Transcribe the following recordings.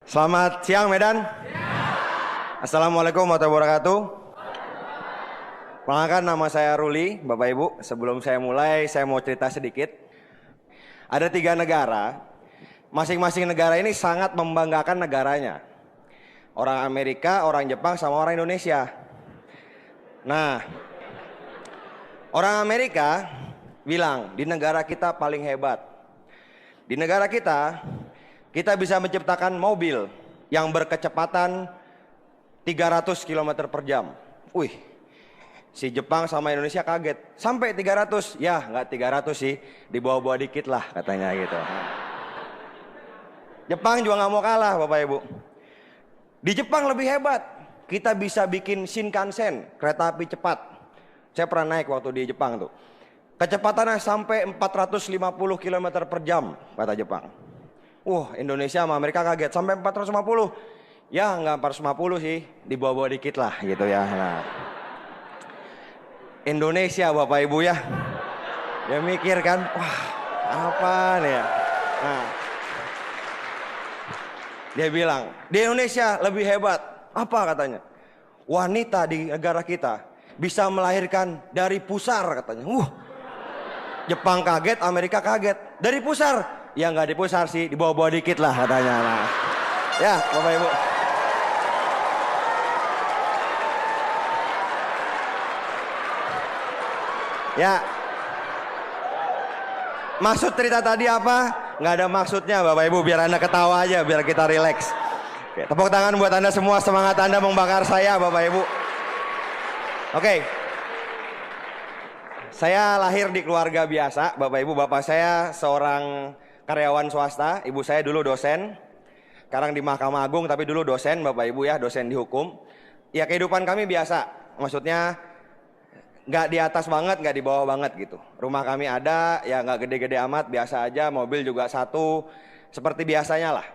Selamat siang Medan. Assalamualaikum warahmatullahi wabarakatuh. Perkenalkan, nama saya Ruli, Bapak Ibu. Sebelum saya mulai, saya mau cerita sedikit. Ada 3 negara. Masing-masing negara ini sangat membanggakan negaranya. Orang Amerika, orang Jepang, sama orang Indonesia. Nah, orang Amerika bilang di negara kita paling hebat. Di negara kita bisa menciptakan mobil yang berkecepatan 300 km per jam. Wih, si Jepang sama Indonesia kaget. Sampai 300, ya nggak 300 sih, dibawa-bawa dikit lah katanya gitu. Jepang juga nggak mau kalah Bapak Ibu. Di Jepang lebih hebat. Kita bisa bikin Shinkansen, kereta api cepat. Saya pernah naik waktu di Jepang tuh. Kecepatannya sampai 450 km per jam, kata Jepang. Indonesia sama Amerika kaget sampai 450. Ya nggak 450 sih, dibawa-bawa dikit lah gitu ya. Nah, Indonesia Bapak Ibu ya, ya mikir kan, wah apa nih ya. Nah, dia bilang di Indonesia lebih hebat. Apa katanya? Wanita di negara kita bisa melahirkan dari pusar katanya. Jepang kaget, Amerika kaget. Dari pusar? Ya nggak di pusar sih, dibawa-bawa dikit lah katanya. Nah, ya Bapak Ibu. Ya, maksud cerita tadi apa? Nggak ada maksudnya Bapak Ibu, biar Anda ketawa aja, biar kita rileks. Tepuk tangan buat Anda semua, semangat Anda membakar saya Bapak Ibu. Oke. Saya lahir di keluarga biasa Bapak Ibu. Bapak saya seorang karyawan swasta, ibu saya dulu dosen. Sekarang di Mahkamah Agung, tapi dulu dosen Bapak Ibu ya, dosen di hukum. Ya kehidupan kami biasa, maksudnya nggak di atas banget, nggak di bawah banget gitu. Rumah kami ada, ya nggak gede-gede amat, biasa aja. Mobil juga satu, seperti biasanya lah.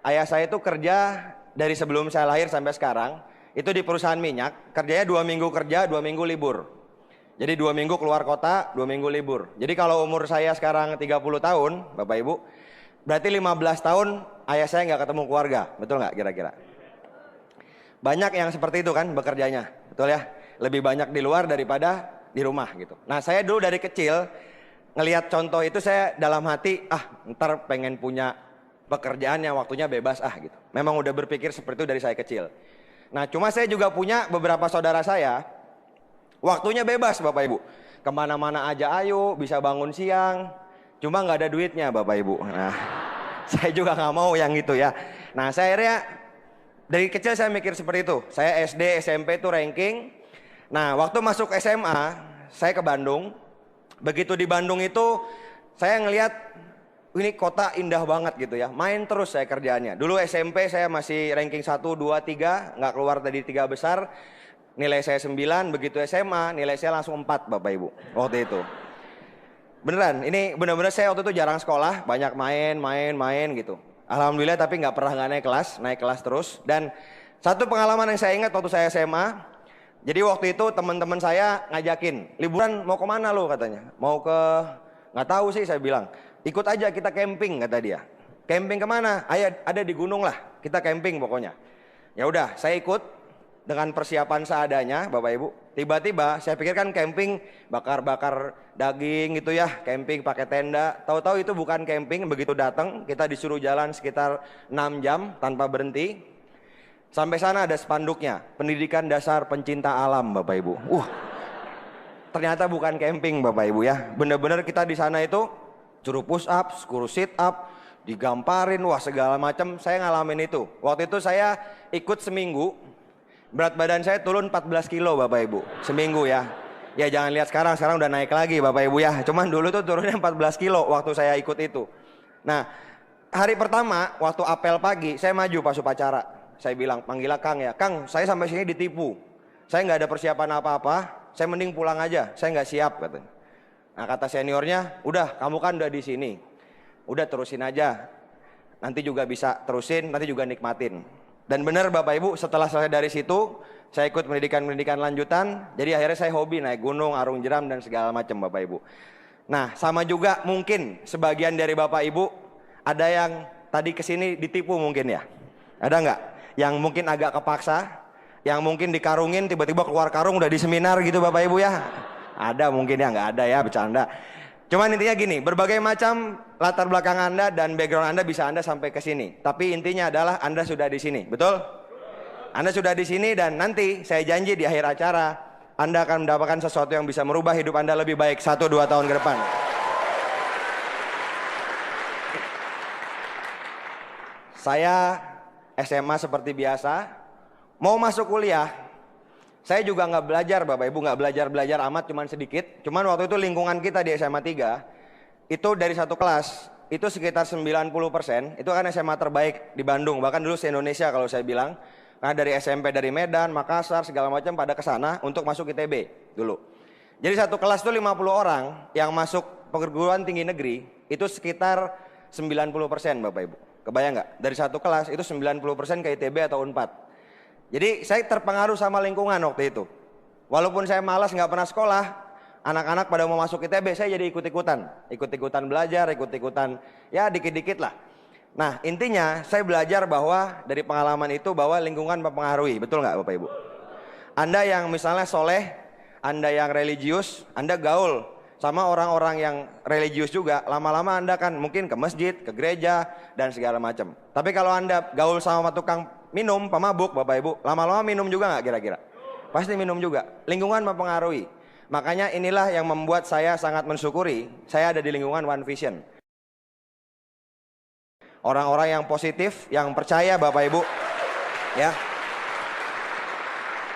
Ayah saya itu kerja dari sebelum saya lahir sampai sekarang, itu di perusahaan minyak. Kerjanya 2 minggu kerja, 2 minggu libur. Jadi 2 minggu keluar kota, 2 minggu libur. Jadi kalau umur saya sekarang 30 tahun, Bapak Ibu, berarti 15 tahun ayah saya nggak ketemu keluarga. Betul nggak kira-kira? Banyak yang seperti itu kan bekerjanya, betul ya? Lebih banyak di luar daripada di rumah gitu. Nah, saya dulu dari kecil ngelihat contoh itu, saya dalam hati, ntar pengen punya pekerjaan yang waktunya bebas gitu. Memang udah berpikir seperti itu dari saya kecil. Nah, cuma saya juga punya beberapa saudara saya, waktunya bebas Bapak Ibu. Kemana-mana aja ayo, bisa bangun siang. Cuma nggak ada duitnya Bapak Ibu. Nah, saya juga nggak mau yang gitu ya. Nah, saya akhirnya dari kecil saya mikir seperti itu. Saya SD, SMP tuh ranking. Nah, waktu masuk SMA, saya ke Bandung. Begitu di Bandung itu, saya ngelihat ini kota indah banget gitu ya. Main terus saya kerjaannya. Dulu SMP saya masih ranking 1, 2, 3. Nggak keluar dari 3 besar. Nilai saya 9, begitu SMA nilai saya langsung 4 Bapak Ibu waktu itu. Beneran, ini bener-bener saya waktu itu jarang sekolah, banyak main gitu. Alhamdulillah, tapi nggak pernah nggak naik kelas terus. Dan satu pengalaman yang saya ingat waktu saya SMA, jadi waktu itu teman-teman saya ngajakin, liburan mau kemana lo katanya. Mau ke, nggak tahu sih saya bilang, ikut aja kita camping kata dia. Camping kemana? Ayo, ada di gunung lah, kita camping pokoknya. Ya udah, saya ikut. Dengan persiapan seadanya Bapak Ibu. Tiba-tiba saya pikir kan camping bakar-bakar daging gitu ya, camping pakai tenda. Tahu-tahu itu bukan camping. Begitu datang kita disuruh jalan sekitar 6 jam tanpa berhenti. Sampai sana ada spanduknya, Pendidikan Dasar Pencinta Alam Bapak Ibu. Ternyata bukan camping Bapak Ibu ya. Bener-bener kita di sana itu suruh push up, suruh sit up, digamparin, segala macam. Saya ngalamin itu. Waktu itu saya ikut seminggu. Berat badan saya turun 14 kilo Bapak Ibu, seminggu ya. Ya jangan lihat sekarang udah naik lagi Bapak Ibu ya. Cuman dulu tuh turunnya 14 kilo waktu saya ikut itu. Nah, hari pertama waktu apel pagi, saya maju pas upacara. Saya bilang, panggil Kang ya. Kang, saya sampai sini ditipu. Saya nggak ada persiapan apa-apa, saya mending pulang aja, saya nggak siap katanya. Nah, kata seniornya, udah kamu kan udah di sini. Udah terusin aja. Nanti juga bisa terusin, nanti juga nikmatin. Dan benar Bapak Ibu, setelah selesai dari situ, saya ikut pendidikan lanjutan. Jadi akhirnya saya hobi naik gunung, arung jeram dan segala macam Bapak Ibu. Nah, sama juga mungkin sebagian dari Bapak Ibu ada yang tadi kesini ditipu mungkin ya. Ada nggak? Yang mungkin agak kepaksa, yang mungkin dikarungin tiba-tiba keluar karung udah di seminar gitu Bapak Ibu ya? Ada mungkin ya, nggak ada ya, bercanda. Cuman intinya gini, berbagai macam latar belakang Anda dan background Anda bisa Anda sampai ke sini. Tapi intinya adalah Anda sudah di sini, betul? Anda sudah di sini dan nanti saya janji di akhir acara Anda akan mendapatkan sesuatu yang bisa merubah hidup Anda lebih baik 1-2 tahun ke depan. Saya SMA seperti biasa, mau masuk kuliah, saya juga nggak belajar Bapak Ibu, nggak belajar amat, cuman sedikit. Cuman waktu itu lingkungan kita di SMA 3, itu dari satu kelas, itu sekitar 90%, itu kan SMA terbaik di Bandung, bahkan dulu se-Indonesia kalau saya bilang. Karena dari SMP dari Medan, Makassar, segala macam pada kesana untuk masuk ITB dulu. Jadi satu kelas itu 50 orang yang masuk perguruan tinggi negeri, itu sekitar 90% Bapak Ibu. Kebayang nggak? Dari satu kelas itu 90% ke ITB atau Unpad. Jadi saya terpengaruh sama lingkungan waktu itu. Walaupun saya malas nggak pernah sekolah, anak-anak pada mau masuk ITB, saya jadi ikut-ikutan belajar, ikut-ikutan ya dikit-dikit lah. Nah intinya saya belajar bahwa dari pengalaman itu bahwa lingkungan mempengaruhi, betul nggak Bapak Ibu? Anda yang misalnya soleh, Anda yang religius, Anda gaul sama orang-orang yang religius juga, lama-lama Anda kan mungkin ke masjid, ke gereja, dan segala macam. Tapi kalau Anda gaul sama tukang minum, pemabuk Bapak Ibu, lama-lama minum juga nggak kira-kira? Pasti minum juga. Lingkungan mempengaruhi. Makanya inilah yang membuat saya sangat mensyukuri saya ada di lingkungan One Vision. Orang-orang yang positif, yang percaya Bapak Ibu, ya,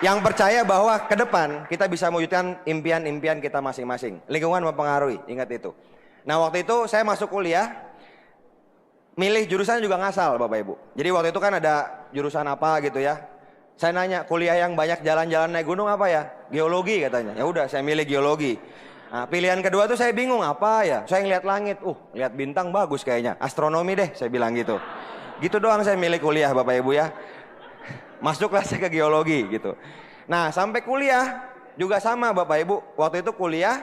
yang percaya bahwa ke depan kita bisa mewujudkan impian-impian kita masing-masing. Lingkungan mempengaruhi, ingat itu. Nah waktu itu saya masuk kuliah, milih jurusan juga ngasal Bapak Ibu. Jadi waktu itu kan ada jurusan apa gitu ya. Saya nanya, kuliah yang banyak jalan-jalan naik gunung apa ya? Geologi katanya. Ya udah, saya milih geologi. Nah, pilihan kedua tuh saya bingung apa ya. Saya ngeliat langit, lihat bintang bagus kayaknya. Astronomi deh, saya bilang gitu. Gitu doang saya milih kuliah Bapak Ibu ya. Masuklah saya ke geologi gitu. Nah, sampai kuliah juga sama Bapak Ibu. Waktu itu kuliah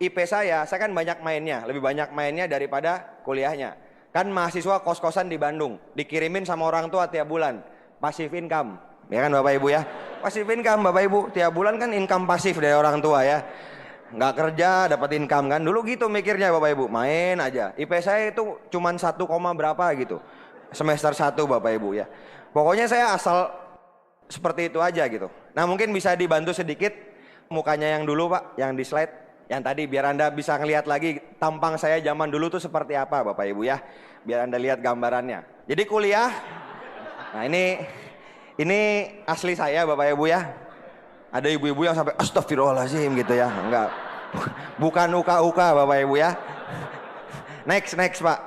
IP saya kan banyak mainnya, lebih banyak mainnya daripada kuliahnya. Kan mahasiswa kos-kosan di Bandung, dikirimin sama orang tua tiap bulan, passive income. Ya kan Bapak Ibu ya. Passive income Bapak Ibu, tiap bulan kan income pasif dari orang tua ya. Nggak kerja dapat income kan, dulu gitu mikirnya Bapak Ibu, main aja. IP saya itu cuman 1, berapa gitu semester 1 Bapak Ibu ya. Pokoknya saya asal seperti itu aja gitu. Nah mungkin bisa dibantu sedikit mukanya yang dulu Pak, yang di slide yang tadi, biar Anda bisa ngelihat lagi tampang saya zaman dulu tuh seperti apa Bapak Ibu ya, biar Anda lihat gambarannya. Jadi kuliah, nah ini asli saya Bapak Ibu ya. Ada ibu-ibu yang sampai astagfirullahaladzim gitu ya. Enggak, bukan uka-uka Bapak Ibu ya. Next Pak.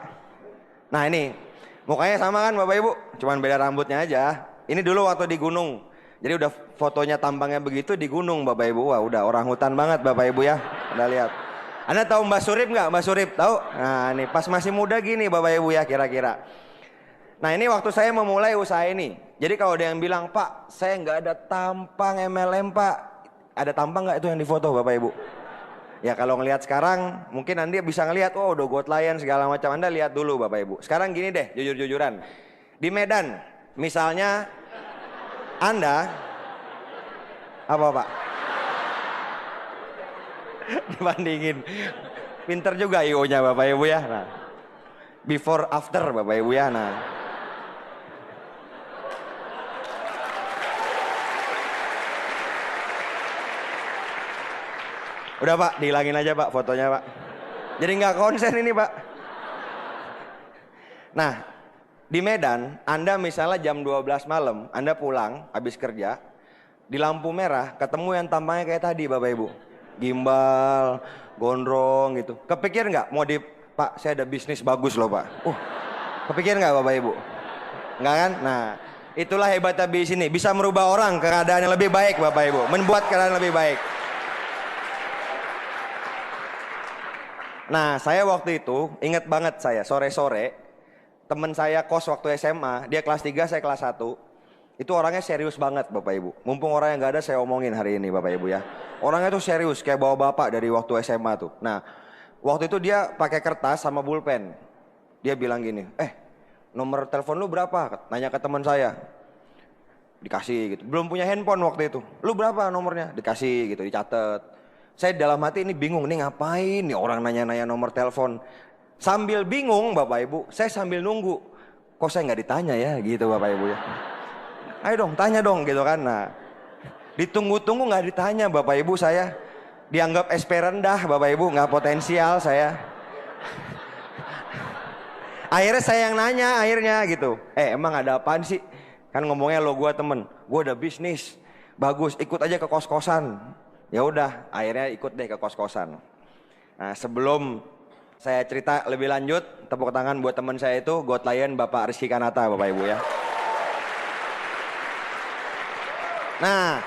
Nah ini mukanya sama kan Bapak Ibu, cuman beda rambutnya aja. Ini dulu waktu di gunung. Jadi udah fotonya tampangnya begitu di gunung Bapak Ibu. Wah udah orang hutan banget Bapak Ibu ya. Udah lihat. Anda tahu Mbak Surip nggak? Mbak Surip tahu? Nah ini pas masih muda gini Bapak Ibu ya kira-kira. Nah ini waktu saya memulai usaha ini. Jadi kalau ada yang bilang, Pak saya nggak ada tampang MLM Pak. Ada tampang nggak itu yang difoto Bapak Ibu? Ya kalau ngelihat sekarang mungkin Anda bisa ngelihat, udah got lion segala macam. Anda lihat dulu Bapak Ibu. Sekarang gini deh, jujur-jujuran. Di Medan misalnya Anda apa Pak? Dibandingin. Pinter juga IO-nya Bapak Ibu ya. Nah, before after Bapak Ibu ya. Nah udah Pak, dihilangin aja Pak fotonya Pak. Jadi nggak konsen ini Pak. Nah, di Medan, Anda misalnya jam 12 malam, Anda pulang habis kerja, di lampu merah ketemu yang tampangnya kayak tadi Bapak Ibu. Gimbal, gondrong gitu. Kepikir nggak mau Pak saya ada bisnis bagus loh Pak. Kepikir nggak Bapak Ibu? Nggak kan? Nah, itulah hebatnya bisnis ini. Bisa merubah orang ke keadaan yang lebih baik Bapak Ibu. Membuat keadaan lebih baik. Nah saya waktu itu inget banget, saya sore-sore temen saya kos waktu SMA, dia kelas 3 saya kelas 1. Itu orangnya serius banget Bapak Ibu. Mumpung orang yang gak ada saya omongin hari ini Bapak Ibu ya. Orangnya tuh serius kayak bawa bapak dari waktu SMA tuh. Nah waktu itu dia pakai kertas sama pulpen. Dia bilang gini, nomor telepon lu berapa? Nanya ke teman saya. Dikasih gitu. Belum punya handphone waktu itu. Lu berapa nomornya? Dikasih gitu, dicatat. Saya dalam hati ini bingung, nih ngapain nih orang nanya-nanya nomor telepon. Sambil bingung Bapak Ibu, saya sambil nunggu. Kok saya nggak ditanya ya gitu Bapak Ibu ya. Ayo dong, tanya dong gitu kan. Nah, ditunggu-tunggu nggak ditanya Bapak Ibu, saya dianggap SP rendah Bapak Ibu, nggak potensial saya. Akhirnya saya yang nanya akhirnya gitu. Emang ada apaan sih? Kan ngomongnya lo gua temen, gua udah bisnis, bagus, ikut aja ke kos-kosan. Ya udah, akhirnya ikut deh ke kos-kosan. Nah sebelum saya cerita lebih lanjut, tepuk tangan buat teman saya itu, God Lion Bapak Rizky Kanata Bapak Ibu ya. Nah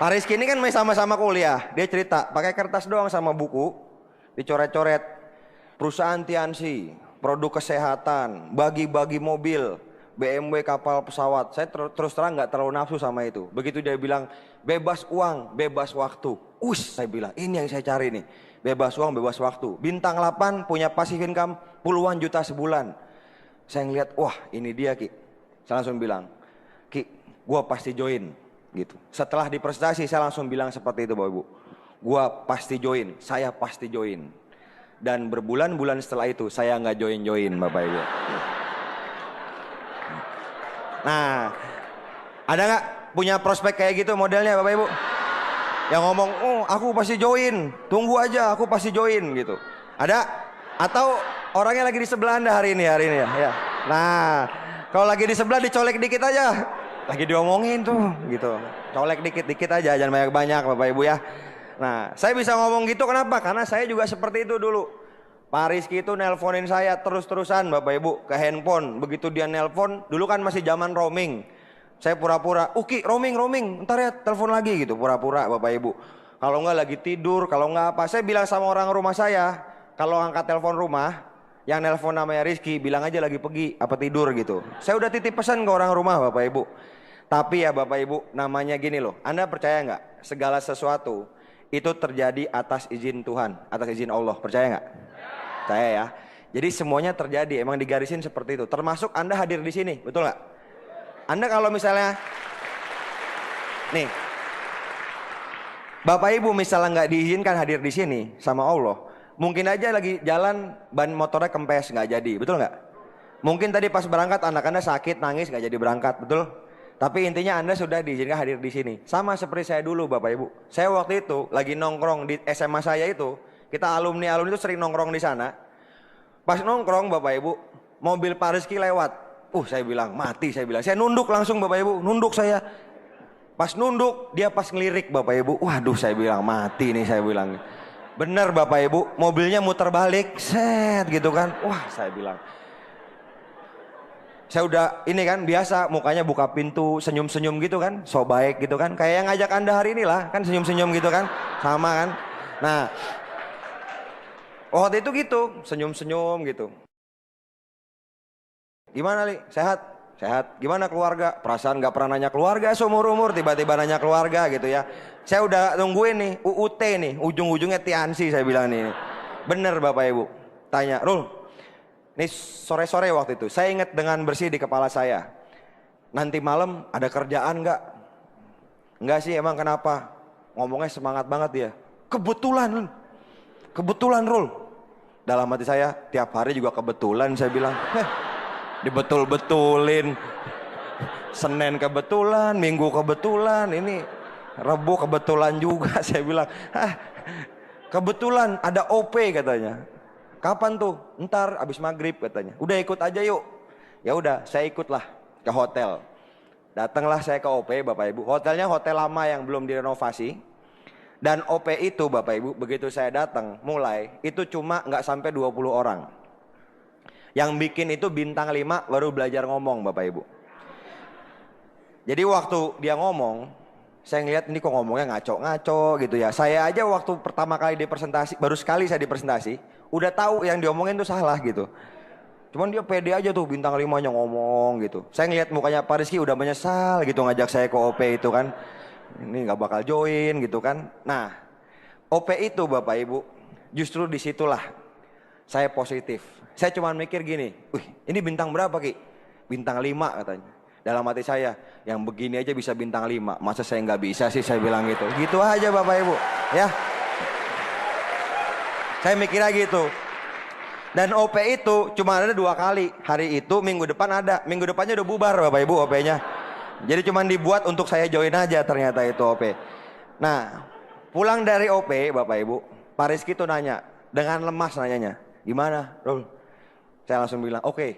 Pak Rizky ini kan masih sama-sama kuliah, dia cerita pakai kertas doang sama buku, dicoret-coret, perusahaan Tiansi, produk kesehatan, bagi-bagi mobil, BMW kapal pesawat. Saya terus terang nggak terlalu nafsu sama itu. Begitu dia bilang bebas uang, bebas waktu. Saya bilang ini yang saya cari nih. Bebas uang, bebas waktu. Bintang 8 punya passive income puluhan juta sebulan. Saya ngeliat, wah ini dia Ki. Saya langsung bilang, Ki, gua pasti join gitu. Setelah di presentasi saya langsung bilang seperti itu Bapak Ibu. Gua pasti join, saya pasti join. Dan berbulan-bulan setelah itu saya nggak join Bapak Ibu. Nah, ada nggak punya prospek kayak gitu modelnya Bapak Ibu? Yang ngomong, oh aku pasti join, tunggu aja aku pasti join gitu. Ada? Atau orangnya lagi di sebelah Anda hari ini ya? Nah, kalau lagi di sebelah dicolek dikit aja. Lagi diomongin tuh gitu. Colek dikit-dikit aja, jangan banyak-banyak Bapak Ibu ya. Nah, saya bisa ngomong gitu kenapa? Karena saya juga seperti itu dulu. Pak Rizky itu nelponin saya terus-terusan Bapak Ibu ke handphone. Begitu dia nelpon, dulu kan masih zaman roaming. Saya pura-pura, Ki roaming, ntar ya telepon lagi gitu. Pura-pura Bapak Ibu. Kalau nggak lagi tidur, kalau nggak apa. Saya bilang sama orang rumah saya, kalau angkat telepon rumah, yang nelpon namanya Rizky, bilang aja lagi pergi, apa tidur gitu. Saya udah titip pesan ke orang rumah Bapak Ibu. Tapi ya Bapak Ibu, namanya gini loh. Anda percaya nggak? Segala sesuatu itu terjadi atas izin Tuhan, atas izin Allah. Percaya nggak? Percaya ya. Jadi semuanya terjadi, emang digarisin seperti itu. Termasuk Anda hadir di sini, betul nggak? Anda kalau misalnya, nih, Bapak Ibu misalnya nggak diizinkan hadir di sini sama Allah, mungkin aja lagi jalan ban motornya kempes nggak jadi, betul nggak? Mungkin tadi pas berangkat anak Anda sakit nangis nggak jadi berangkat, betul? Tapi intinya Anda sudah diizinkan hadir di sini. Sama seperti saya dulu Bapak Ibu. Saya waktu itu lagi nongkrong di SMA saya itu. Kita alumni itu sering nongkrong di sana. Pas nongkrong Bapak Ibu, mobil Pak Rizky lewat. Saya bilang mati, saya bilang. Saya nunduk langsung Bapak Ibu, nunduk saya. Pas nunduk, dia pas ngelirik Bapak Ibu. Waduh saya bilang mati nih saya bilang. Bener Bapak Ibu, mobilnya muter balik, set gitu kan. Wah saya bilang. Saya udah ini kan biasa mukanya buka pintu senyum-senyum gitu kan. So baik gitu kan. Kayak yang ngajak Anda hari ini lah kan senyum-senyum gitu kan. Sama kan. Nah waktu itu gitu, senyum-senyum gitu. Gimana Li? Sehat? Sehat. Gimana keluarga? Perasaan gak pernah nanya keluarga seumur-umur, tiba-tiba nanya keluarga gitu ya. Saya udah nungguin nih, UUT nih, ujung-ujungnya Tiansi saya bilang nih. Bener Bapak Ibu. Tanya, Rul, ini sore-sore waktu itu, saya ingat dengan bersih di kepala saya. Nanti malam ada kerjaan gak? Enggak sih, emang kenapa? Ngomongnya semangat banget dia. Kebetulan Rul. Dalam hati saya tiap hari juga kebetulan saya bilang. Dibetul-betulin. Senin kebetulan, Minggu kebetulan, ini Rabu kebetulan juga saya bilang. Kebetulan ada OP katanya. Kapan tuh? Ntar abis maghrib katanya. Udah ikut aja yuk. Ya udah saya ikutlah ke hotel. Datanglah saya ke OP Bapak Ibu. Hotelnya hotel lama yang belum direnovasi. Dan OP itu Bapak Ibu, begitu saya datang mulai, itu cuma nggak sampai 20 orang. Yang bikin itu bintang 5 baru belajar ngomong Bapak Ibu. Jadi waktu dia ngomong, saya ngeliat ini kok ngomongnya ngaco-ngaco gitu ya. Saya aja waktu pertama kali di presentasi, baru sekali saya di presentasi, udah tahu yang diomongin itu salah gitu. Cuman dia pede aja tuh bintang 5-nya ngomong gitu. Saya ngeliat mukanya Pak Rizky udah menyesal gitu ngajak saya ke OP itu kan. Ini nggak bakal join gitu kan. Nah OP itu Bapak Ibu, justru disitulah saya positif. Saya cuma mikir gini, ini bintang berapa Ki? bintang 5 katanya. Dalam hati saya, yang begini aja bisa bintang 5, masa saya nggak bisa sih, saya bilang gitu. Gitu aja Bapak Ibu, ya. Saya mikirnya gitu. Dan OP itu cuma ada 2 kali. Hari itu, minggu depan ada. Minggu depannya udah bubar Bapak Ibu OP-nya. Jadi cuma dibuat untuk saya join aja ternyata itu OP. Nah, pulang dari OP Bapak Ibu, Pak Rizky tuh nanya, dengan lemas nanyanya, gimana Rul? Saya langsung bilang, oke,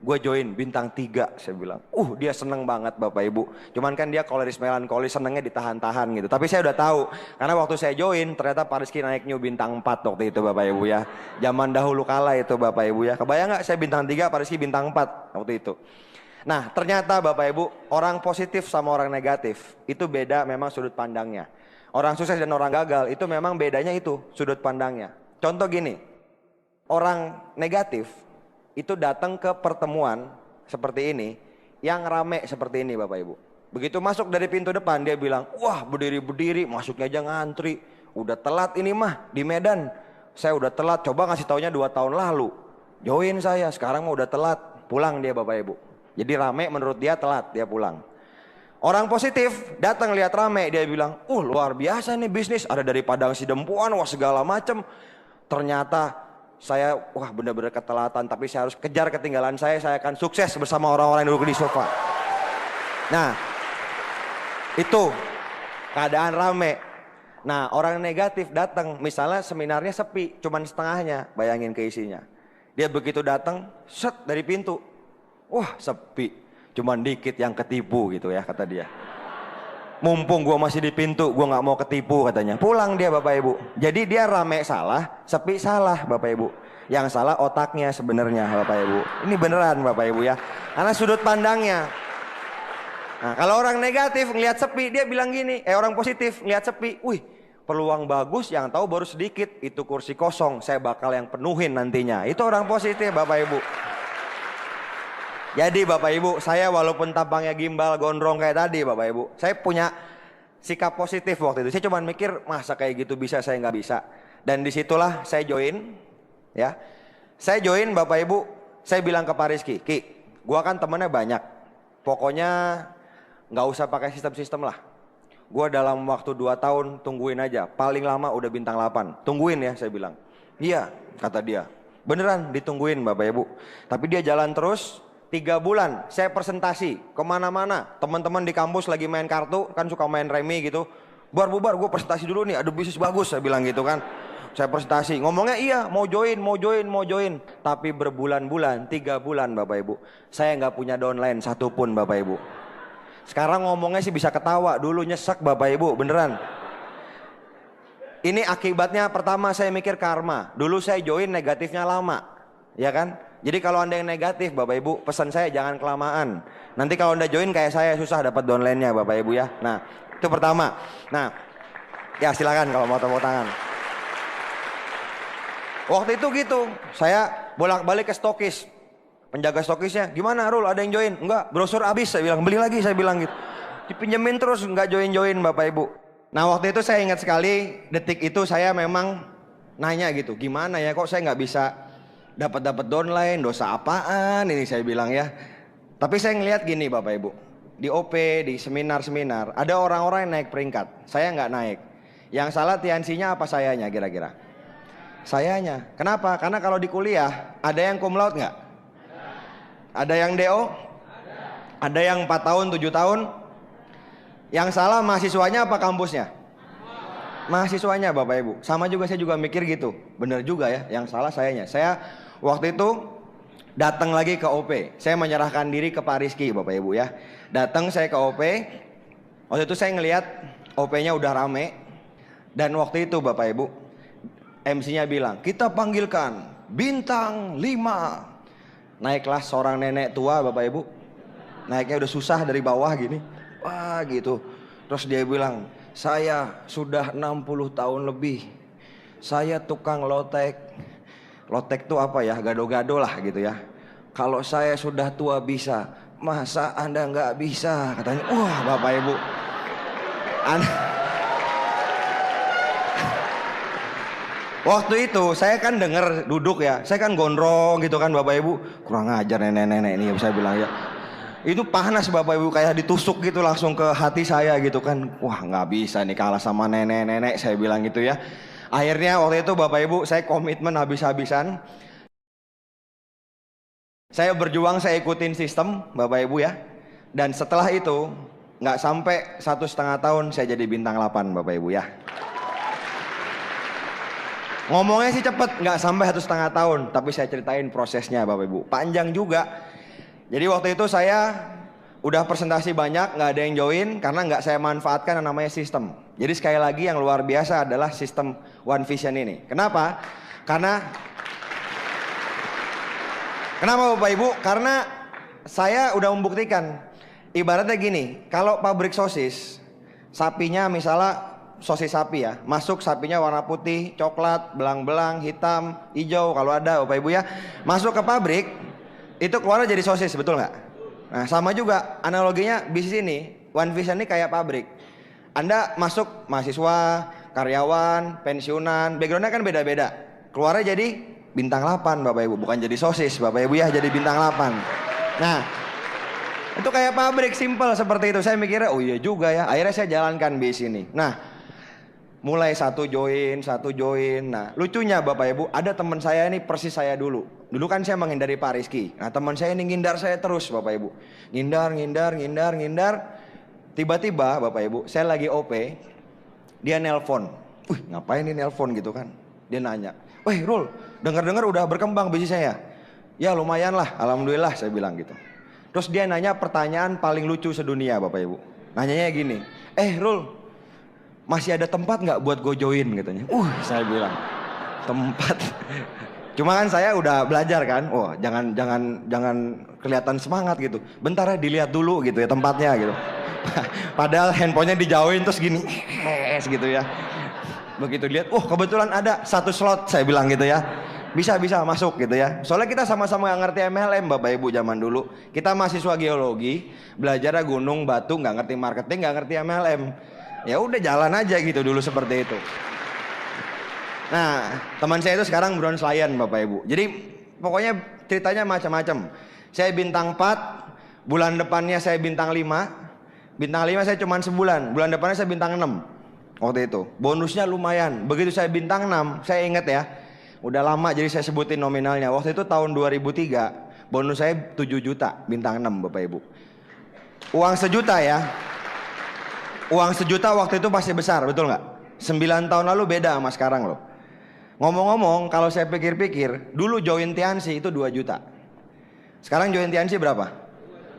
gue join bintang 3, saya bilang. Dia seneng banget Bapak Ibu. Cuman kan dia koleris melankolis, senengnya ditahan-tahan gitu. Tapi saya udah tahu, karena waktu saya join ternyata Pak Rizky naik new bintang 4 waktu itu Bapak Ibu ya. Zaman dahulu kala itu Bapak Ibu ya. Kebayang gak saya bintang 3, Pak Rizky bintang 4 waktu itu. Nah ternyata Bapak Ibu, orang positif sama orang negatif itu beda memang sudut pandangnya. Orang sukses dan orang gagal itu memang bedanya itu sudut pandangnya. Contoh gini, orang negatif itu datang ke pertemuan seperti ini yang rame seperti ini Bapak Ibu. Begitu masuk dari pintu depan dia bilang, wah berdiri-berdiri masuknya aja ngantri. Udah telat ini mah di Medan. Saya udah telat, coba ngasih taunya 2 tahun lalu. Join saya, sekarang mah udah telat. Pulang dia Bapak Ibu. Jadi rame menurut dia telat, dia pulang. Orang positif datang lihat rame, dia bilang, luar biasa nih bisnis. Ada dari Padang Sidempuan, wah segala macem. Ternyata saya benar-benar ketelatan, tapi saya harus kejar ketinggalan saya akan sukses bersama orang-orang yang duduk di sofa. Nah, itu keadaan rame. Nah, orang negatif datang, misalnya seminarnya sepi, cuman setengahnya, bayangin keisinya. Dia begitu datang, set dari pintu, wah sepi, cuman dikit yang ketipu gitu ya kata dia. Mumpung gua masih di pintu, gua nggak mau ketipu katanya. Pulang dia Bapak Ibu. Jadi dia rame salah, sepi salah Bapak Ibu. Yang salah otaknya sebenarnya Bapak Ibu. Ini beneran Bapak Ibu ya. Karena sudut pandangnya. Nah, kalau orang negatif ngelihat sepi, dia bilang gini, orang positif ngelihat sepi, peluang bagus, yang tahu baru sedikit, itu kursi kosong, saya bakal yang penuhin nantinya. Itu orang positif Bapak Ibu. Jadi Bapak Ibu, saya walaupun tampangnya gimbal, gondrong kayak tadi Bapak Ibu, saya punya sikap positif waktu itu. Saya cuma mikir, masa kayak gitu bisa, saya nggak bisa. Dan disitulah saya join, ya. Saya join Bapak Ibu, saya bilang ke Pak Rizky, Ki, gua kan temennya banyak. Pokoknya nggak usah pakai sistem-sistem lah. Gua dalam waktu 2 tahun tungguin aja, paling lama udah bintang 8. Tungguin ya, saya bilang. Iya, kata dia. Beneran ditungguin Bapak Ibu. Tapi dia jalan terus. 3 bulan saya presentasi kemana-mana, teman-teman di kampus lagi main kartu, kan suka main remi gitu, bubar gue presentasi dulu nih, ada bisnis bagus, saya bilang gitu kan. Saya presentasi, ngomongnya iya mau join, tapi berbulan-bulan, 3 bulan Bapak Ibu, saya nggak punya downline satupun Bapak Ibu. Sekarang ngomongnya sih bisa ketawa, dulu nyesek Bapak Ibu, beneran. Ini akibatnya, pertama saya mikir karma, dulu saya join negatifnya lama, ya kan. Jadi kalau Anda yang negatif Bapak Ibu, pesan saya jangan kelamaan. Nanti kalau Anda join kayak saya susah dapat downline-nya Bapak Ibu ya. Nah, itu pertama. Nah, ya silakan kalau mau tepuk tangan. Waktu itu gitu, saya bolak-balik ke stokis. Penjaga stokisnya, gimana Rul, ada yang join? Enggak, brosur habis, saya bilang, beli lagi, saya bilang gitu. Dipinjemin terus, enggak join-join Bapak Ibu. Nah waktu itu saya ingat sekali, detik itu saya memang nanya gitu, gimana ya kok saya nggak bisa dapat downline, dosa apaan ini saya bilang ya. Tapi saya ngelihat gini Bapak Ibu, di OP, di seminar-seminar ada orang-orang yang naik peringkat, saya nggak naik. Yang salah tiansinya apa sayanya kira-kira? Sayanya. Kenapa? Karena kalau di kuliah ada yang cum laude nggak? Ada yang DO? Ada yang 4 tahun, 7 tahun? Yang salah mahasiswanya apa kampusnya? Mahasiswanya Bapak Ibu. Sama juga saya juga mikir gitu. Bener juga ya, yang salah sayanya. Saya waktu itu datang lagi ke OP. Saya menyerahkan diri ke Pak Rizky Bapak Ibu ya. Datang saya ke OP. Waktu itu saya ngelihat OP-nya udah rame. Dan waktu itu Bapak Ibu, MC-nya bilang, kita panggilkan bintang 5. Naik kelas seorang nenek tua Bapak Ibu. Naiknya udah susah dari bawah gini. Wah gitu. Terus dia bilang, saya sudah 60 tahun lebih. Saya tukang lotek. Lotek tuh apa ya? Gado-gado lah gitu ya. Kalau saya sudah tua bisa, masa Anda nggak bisa? Katanya, wah Bapak Ibu. Waktu itu saya kan denger duduk ya. Saya kan gondrong gitu kan Bapak Ibu. Kurang ajar nenek-nenek ini saya bilang ya. Itu panas Bapak Ibu, kayak ditusuk gitu langsung ke hati saya gitu kan. Wah nggak bisa nih kalah sama nenek-nenek, saya bilang gitu ya. Akhirnya waktu itu Bapak Ibu saya komitmen habis-habisan. Saya berjuang, saya ikutin sistem Bapak Ibu ya. Dan setelah itu nggak sampai 1,5 tahun saya jadi bintang 8 Bapak Ibu ya. Ngomongnya sih cepet, nggak sampai 1,5 tahun. Tapi saya ceritain prosesnya Bapak Ibu, panjang juga. Jadi waktu itu saya udah presentasi banyak, nggak ada yang join karena nggak saya manfaatkan yang namanya sistem. Jadi sekali lagi yang luar biasa adalah sistem One Vision ini. Kenapa? Kenapa Bapak Ibu? Karena saya udah membuktikan. Ibaratnya gini, kalau pabrik sosis, sapinya misalnya sosis sapi ya, masuk sapinya warna putih, coklat, belang-belang, hitam, hijau kalau ada Bapak Ibu ya. Masuk ke pabrik, itu keluar jadi sosis, betul nggak? Nah sama juga analoginya bisnis ini, One Vision ini kayak pabrik. Anda masuk mahasiswa, karyawan, pensiunan, backgroundnya kan beda-beda. Keluarnya jadi bintang 8 Bapak Ibu, bukan jadi sosis Bapak Ibu ya, jadi bintang 8. Nah itu kayak pabrik, simple seperti itu. Saya mikirnya oh iya juga ya, akhirnya saya jalankan bisnis ini. Nah mulai satu join. Nah lucunya Bapak Ibu, ada teman saya ini persis saya dulu. Dulu kan saya menghindari Pak Rizky. Nah teman saya ini ngindar saya terus Bapak Ibu. Ngindar. Tiba-tiba Bapak Ibu, saya lagi OP, dia nelpon. Ngapain ini nelpon gitu kan? Dia nanya, Rul, dengar udah berkembang bisnis saya. Ya lumayan lah, alhamdulillah saya bilang gitu. Terus dia nanya pertanyaan paling lucu sedunia Bapak Ibu. Nanyanya gini, Rul, masih ada tempat nggak buat gue join katanya. Saya bilang tempat. Cuma kan saya udah belajar kan. Jangan kelihatan semangat gitu. Bentar ya dilihat dulu gitu ya tempatnya gitu. Padahal handphonenya dijauhin terus gini, gitu ya. Begitu lihat, kebetulan ada satu slot saya bilang gitu ya. Bisa masuk gitu ya. Soalnya kita sama-sama nggak ngerti MLM Bapak Ibu zaman dulu. Kita mahasiswa geologi, belajarnya gunung, batu, nggak ngerti marketing, nggak ngerti MLM. Ya udah jalan aja gitu dulu seperti itu. Nah teman saya itu sekarang bronze lion Bapak Ibu. Jadi pokoknya ceritanya macam-macam. Saya bintang 4, bulan depannya saya bintang 5. Bintang 5 saya cuma sebulan, bulan depannya saya bintang 6. Waktu itu bonusnya lumayan. Begitu saya bintang 6, saya ingat ya, udah lama jadi saya sebutin nominalnya. Waktu itu tahun 2003, bonus saya 7 juta, bintang 6 Bapak Ibu. Uang sejuta ya. Uang sejuta waktu itu pasti besar, betul nggak? 9 tahun lalu beda sama sekarang loh. Ngomong-ngomong, kalau saya pikir-pikir, dulu join Tiansi itu 2 juta. Sekarang join Tiansi berapa?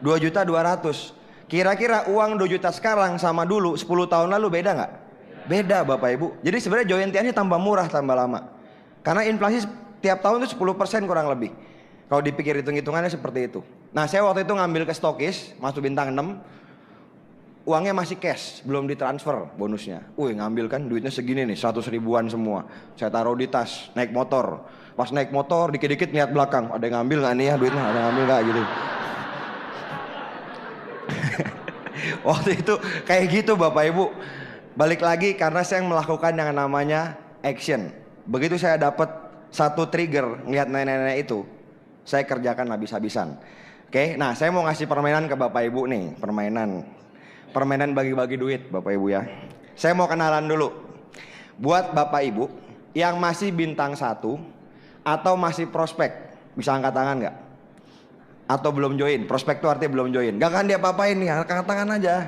2 juta 200. Kira-kira uang 2 juta sekarang sama dulu 10 tahun lalu beda nggak? Beda Bapak Ibu. Jadi sebenarnya join Tiansi tambah murah, tambah lama. Karena inflasi tiap tahun itu 10% kurang lebih. Kalau dipikir hitung-hitungannya seperti itu. Nah saya waktu itu ngambil ke stokis, masuk bintang 6. Uangnya masih cash, belum ditransfer bonusnya. Ngambil kan duitnya segini nih, 100 ribuan semua. Saya taruh di tas, naik motor. Pas naik motor dikit-dikit lihat belakang, ada yang ngambil nggak nih ya duitnya, ada yang ngambil nggak gitu. Waktu itu kayak gitu Bapak Ibu. Balik lagi karena saya melakukan yang namanya action. Begitu saya dapat satu trigger ngeliat nenek-nenek itu, saya kerjakan habis-habisan. Oke, nah saya mau ngasih permainan ke Bapak Ibu nih, permainan bagi-bagi duit Bapak Ibu ya. Saya mau kenalan dulu. Buat Bapak Ibu yang masih bintang 1 atau masih prospek, bisa angkat tangan nggak? Atau belum join? Prospek itu artinya belum join. Gak akan dia apa-apain nih, angkat tangan aja.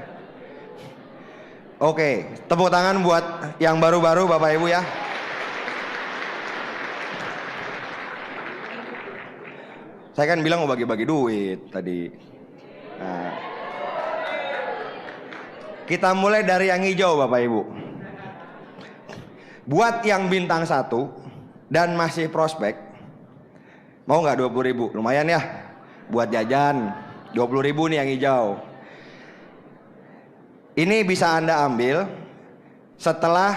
Oke, tepuk tangan buat yang baru-baru Bapak Ibu ya. Saya kan bilang mau bagi-bagi duit tadi. Nah, kita mulai dari yang hijau Bapak Ibu. Buat yang bintang 1 dan masih prospek, mau nggak 20 ribu? Lumayan ya, buat jajan. 20 ribu nih yang hijau. Ini bisa Anda ambil setelah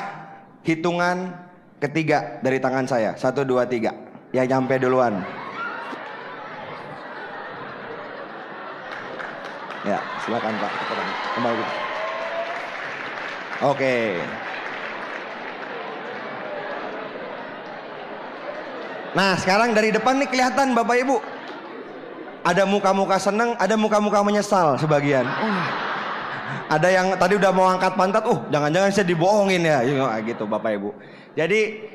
hitungan ketiga dari tangan saya. 1, 2, 3. Yang nyampe duluan. Ya, silakan Pak. Kembali. Oke. Nah, sekarang dari depan nih kelihatan Bapak Ibu. Ada muka-muka seneng, ada muka-muka menyesal sebagian. Ada yang tadi udah mau angkat pantat, jangan-jangan saya dibohongin ya, gitu Bapak Ibu. Jadi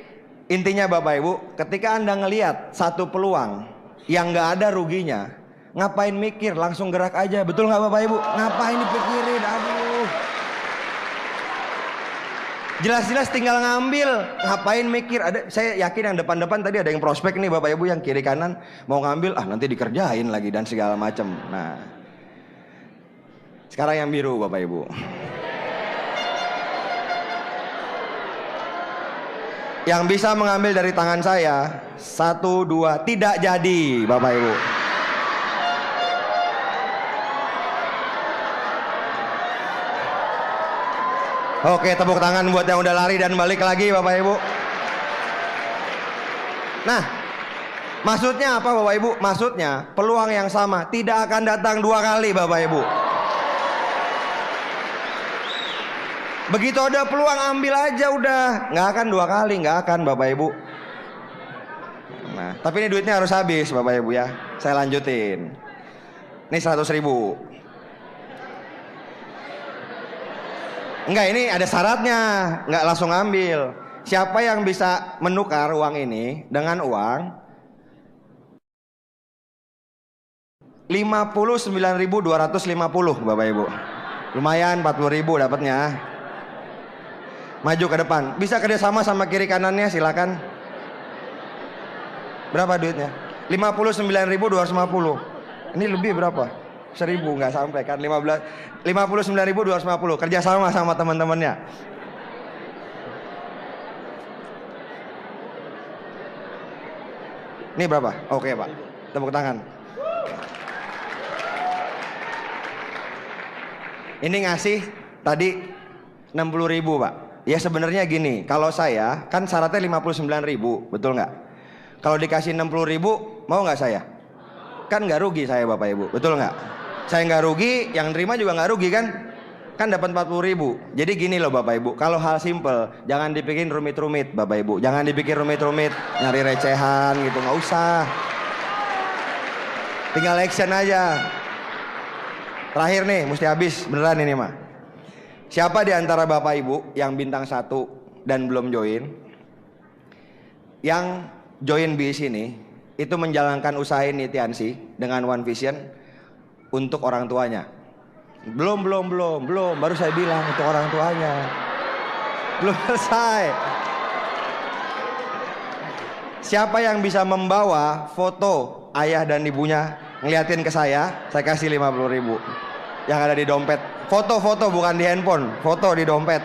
intinya Bapak Ibu, ketika Anda ngelihat satu peluang yang nggak ada ruginya, ngapain mikir, langsung gerak aja, betul nggak Bapak Ibu? Ngapain dipikirin, aduh. Jelas-jelas tinggal ngambil, ngapain mikir? Saya yakin yang depan-depan tadi ada yang prospek nih Bapak Ibu, yang kiri kanan mau ngambil, nanti dikerjain lagi dan segala macam. Nah, sekarang yang biru Bapak Ibu. Yang bisa mengambil dari tangan saya, 1, 2, tidak jadi Bapak Ibu. Oke, tepuk tangan buat yang udah lari dan balik lagi Bapak Ibu. Nah, maksudnya apa Bapak Ibu? Maksudnya peluang yang sama tidak akan datang 2 kali Bapak Ibu. Begitu ada peluang ambil aja udah. Nggak akan 2 kali, nggak akan Bapak Ibu. Nah, tapi ini duitnya harus habis Bapak Ibu ya. Saya lanjutin. Ini 100.000. Enggak, ini ada syaratnya, nggak langsung ambil. Siapa yang bisa menukar uang ini dengan uang 59.250 Bapak Ibu. Lumayan 40.000 dapatnya. Maju ke depan. Bisa kerjasama sama kiri kanannya, silakan. Berapa duitnya? 59.250. Ini lebih berapa? 1.000 nggak sampai kan? 59.250. Kerjasama sama teman-temannya. Ini berapa? Oke Pak, tepuk tangan. Ini ngasih tadi 60.000 Pak. Ya sebenarnya gini, kalau saya kan syaratnya 59.000, betul nggak? Kalau dikasih 60.000, mau nggak saya? Kan nggak rugi saya Bapak Ibu, betul nggak? Saya nggak rugi, yang terima juga nggak rugi kan? Kan dapat 40.000. Jadi gini loh Bapak Ibu, kalau hal simple, jangan dibikin rumit-rumit Bapak Ibu. Jangan dibikin rumit-rumit, nyari recehan gitu, nggak usah. Tinggal action aja. Terakhir nih, mesti habis beneran ini mah. Siapa di antara Bapak Ibu yang bintang 1 dan belum join? Yang join BIS ini itu menjalankan usaha ini Tiansi dengan One Vision untuk orang tuanya. Belum, baru saya bilang untuk orang tuanya. Belum selesai. Siapa yang bisa membawa foto ayah dan ibunya ngeliatin ke saya kasih 50.000 yang ada di dompet. Foto-foto bukan di handphone, foto di dompet.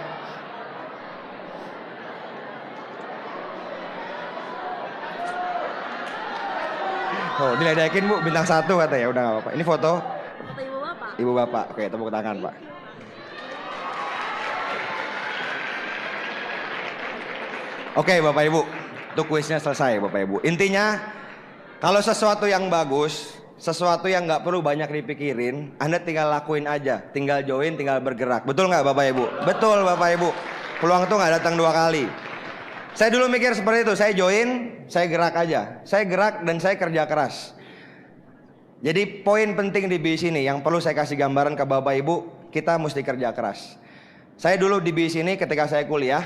Oh, diledekin Bu, bintang 1 katanya. Udah gak apa-apa. Ini foto Ibu Bapak. Ibu Bapak. Oke, tepuk tangan Pak. Oke Bapak Ibu, itu kuisnya selesai Bapak Ibu. Intinya kalau sesuatu yang bagus, sesuatu yang nggak perlu banyak dipikirin, Anda tinggal lakuin aja, tinggal join, tinggal bergerak. Betul nggak Bapak Ibu? Betul Bapak Ibu. Peluang itu nggak datang 2 kali. Saya dulu mikir seperti itu, saya join, saya gerak aja. Saya gerak dan saya kerja keras. Jadi poin penting di BIS ini yang perlu saya kasih gambaran ke Bapak Ibu, kita mesti kerja keras. Saya dulu di BIS ini ketika saya kuliah,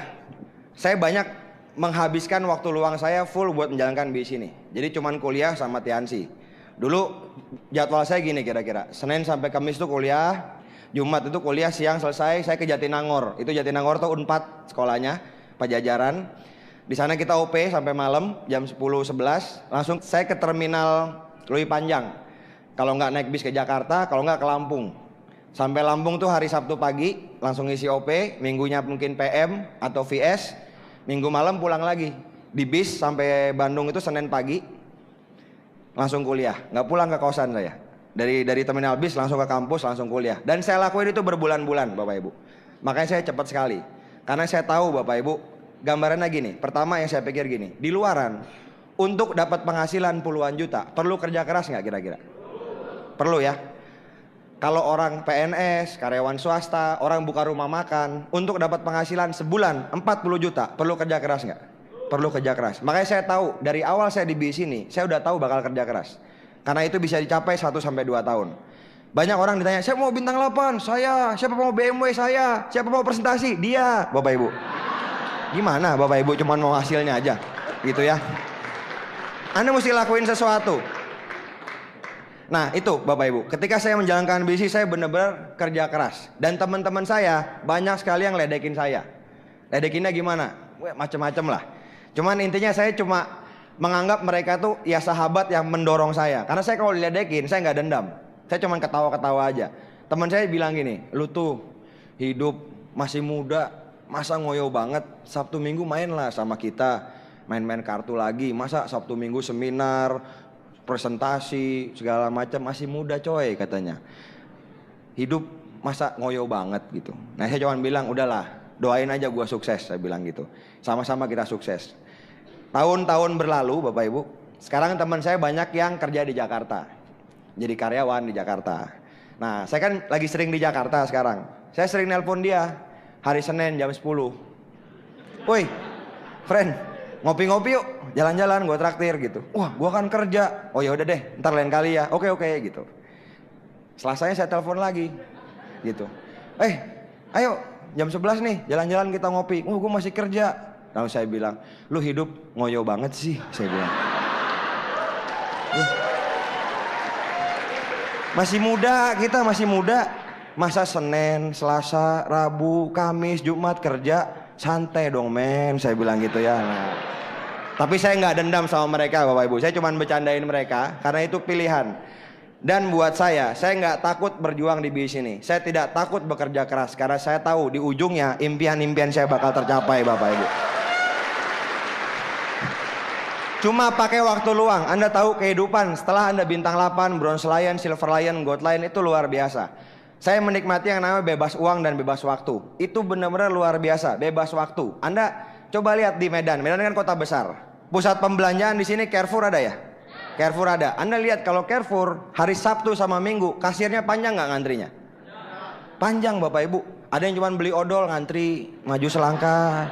saya banyak menghabiskan waktu luang saya full buat menjalankan BIS ini. Jadi cuman kuliah sama Tiansi. Dulu jadwal saya gini kira-kira, Senin sampai Kamis itu kuliah, Jumat itu kuliah, siang selesai saya ke Jatinangor. Itu Jatinangor tuh Unpad sekolahnya, Pajajaran. Di sana kita OP sampai malam jam 10-11, langsung saya ke terminal Lui Panjang. Kalau nggak naik bis ke Jakarta, kalau nggak ke Lampung. Sampai Lampung tuh hari Sabtu pagi langsung isi OP, minggunya mungkin PM atau VS, minggu malam pulang lagi. Di bis sampai Bandung itu Senin pagi langsung kuliah, nggak pulang ke kosan saya. Dari terminal bis langsung ke kampus, langsung kuliah. Dan saya lakuin itu berbulan-bulan Bapak Ibu. Makanya saya cepat sekali. Karena saya tahu Bapak Ibu, gambarannya gini. Pertama yang saya pikir gini, di luaran untuk dapat penghasilan puluhan juta perlu kerja keras nggak kira-kira? Perlu ya. Kalau orang PNS, karyawan swasta, orang buka rumah makan, untuk dapat penghasilan sebulan 40 juta perlu kerja keras nggak? Perlu kerja keras. Makanya saya tahu dari awal saya di BIS ini, saya udah tahu bakal kerja keras. Karena itu bisa dicapai 1 sampai 2 tahun. Banyak orang ditanya, siapa mau bintang 8? Saya. Siapa mau BMW? Saya. Siapa mau presentasi? Dia. Bapak Ibu. Gimana Bapak Ibu cuma mau hasilnya aja? Gitu ya. Anda mesti lakuin sesuatu. Nah itu Bapak Ibu, ketika saya menjalankan bisnis saya benar-benar kerja keras. Dan teman-teman saya banyak sekali yang ledekin saya. Ledekinnya gimana? Macem-macem lah. Cuman intinya saya cuma menganggap mereka tuh ya sahabat yang mendorong saya. Karena saya kalau diledekin saya nggak dendam. Saya cuma ketawa-ketawa aja. Teman saya bilang gini, lu tuh hidup masih muda, masa ngoyo banget. Sabtu Minggu mainlah sama kita, main-main kartu lagi. Masa Sabtu Minggu seminar, presentasi segala macam, masih muda coy katanya. Hidup masa ngoyo banget gitu. Nah saya cuma bilang udahlah, doain aja gua sukses, saya bilang gitu. Sama-sama kita sukses. Tahun-tahun berlalu Bapak Ibu, sekarang teman saya banyak yang kerja di Jakarta, jadi karyawan di Jakarta. Nah saya kan lagi sering di Jakarta sekarang. Saya sering nelpon dia hari Senin jam 10. Woi friend, ngopi-ngopi yuk, jalan-jalan, gue traktir gitu. Wah gue kan kerja. Oh ya udah deh, ntar lain kali ya. Oke gitu. Selasanya saya telepon lagi gitu. Ayo jam 11 nih, jalan-jalan kita ngopi. Oh gue masih kerja. Lalu saya bilang, lu hidup ngoyo banget sih, saya bilang. Masih muda, kita masih muda. Masa Senin, Selasa, Rabu, Kamis, Jumat kerja, santai dong men, saya bilang gitu ya. Nah, tapi saya nggak dendam sama mereka Bapak Ibu. Saya cuma bercandain mereka karena itu pilihan. Dan buat saya nggak takut berjuang di bisnis ini. Saya tidak takut bekerja keras karena saya tahu di ujungnya impian-impian saya bakal tercapai Bapak Ibu. Cuma pakai waktu luang. Anda tahu kehidupan setelah Anda bintang 8, bronze lion, silver lion, gold lion itu luar biasa. Saya menikmati yang namanya bebas uang dan bebas waktu. Itu benar-benar luar biasa, bebas waktu. Anda coba lihat di Medan. Medan kan kota besar. Pusat pembelanjaan di sini Carrefour ada ya? Carrefour ada. Anda lihat kalau Carrefour hari Sabtu sama Minggu kasirnya panjang nggak ngantrinya? Panjang Bapak Ibu. Ada yang cuma beli odol ngantri maju selangkah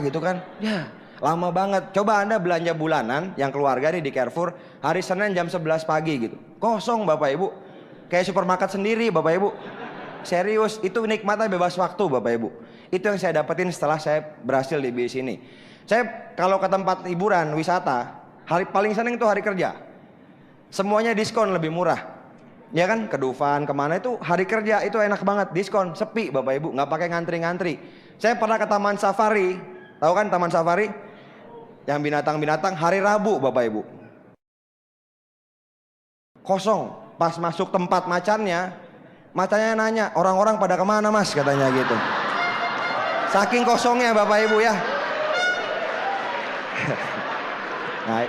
gitu kan? Ya. Lama banget. Coba Anda belanja bulanan yang keluarga nih di Carrefour hari Senin jam 11 pagi gitu. Kosong Bapak Ibu. Kayak supermarket sendiri Bapak Ibu. Serius, itu nikmatnya bebas waktu Bapak Ibu. Itu yang saya dapetin setelah saya berhasil di bisnis ini. Saya kalau ke tempat hiburan, wisata, hari paling seneng itu hari kerja. Semuanya diskon lebih murah. Ya kan, ke Dufan, kemana itu hari kerja itu enak banget, diskon, sepi Bapak Ibu, nggak pakai ngantri-ngantri. Saya pernah ke Taman Safari, tahu kan Taman Safari? Yang binatang-binatang hari Rabu Bapak Ibu. Kosong. Pas masuk tempat macannya nanya, orang-orang pada kemana mas katanya gitu. Saking kosongnya Bapak Ibu ya. Nah,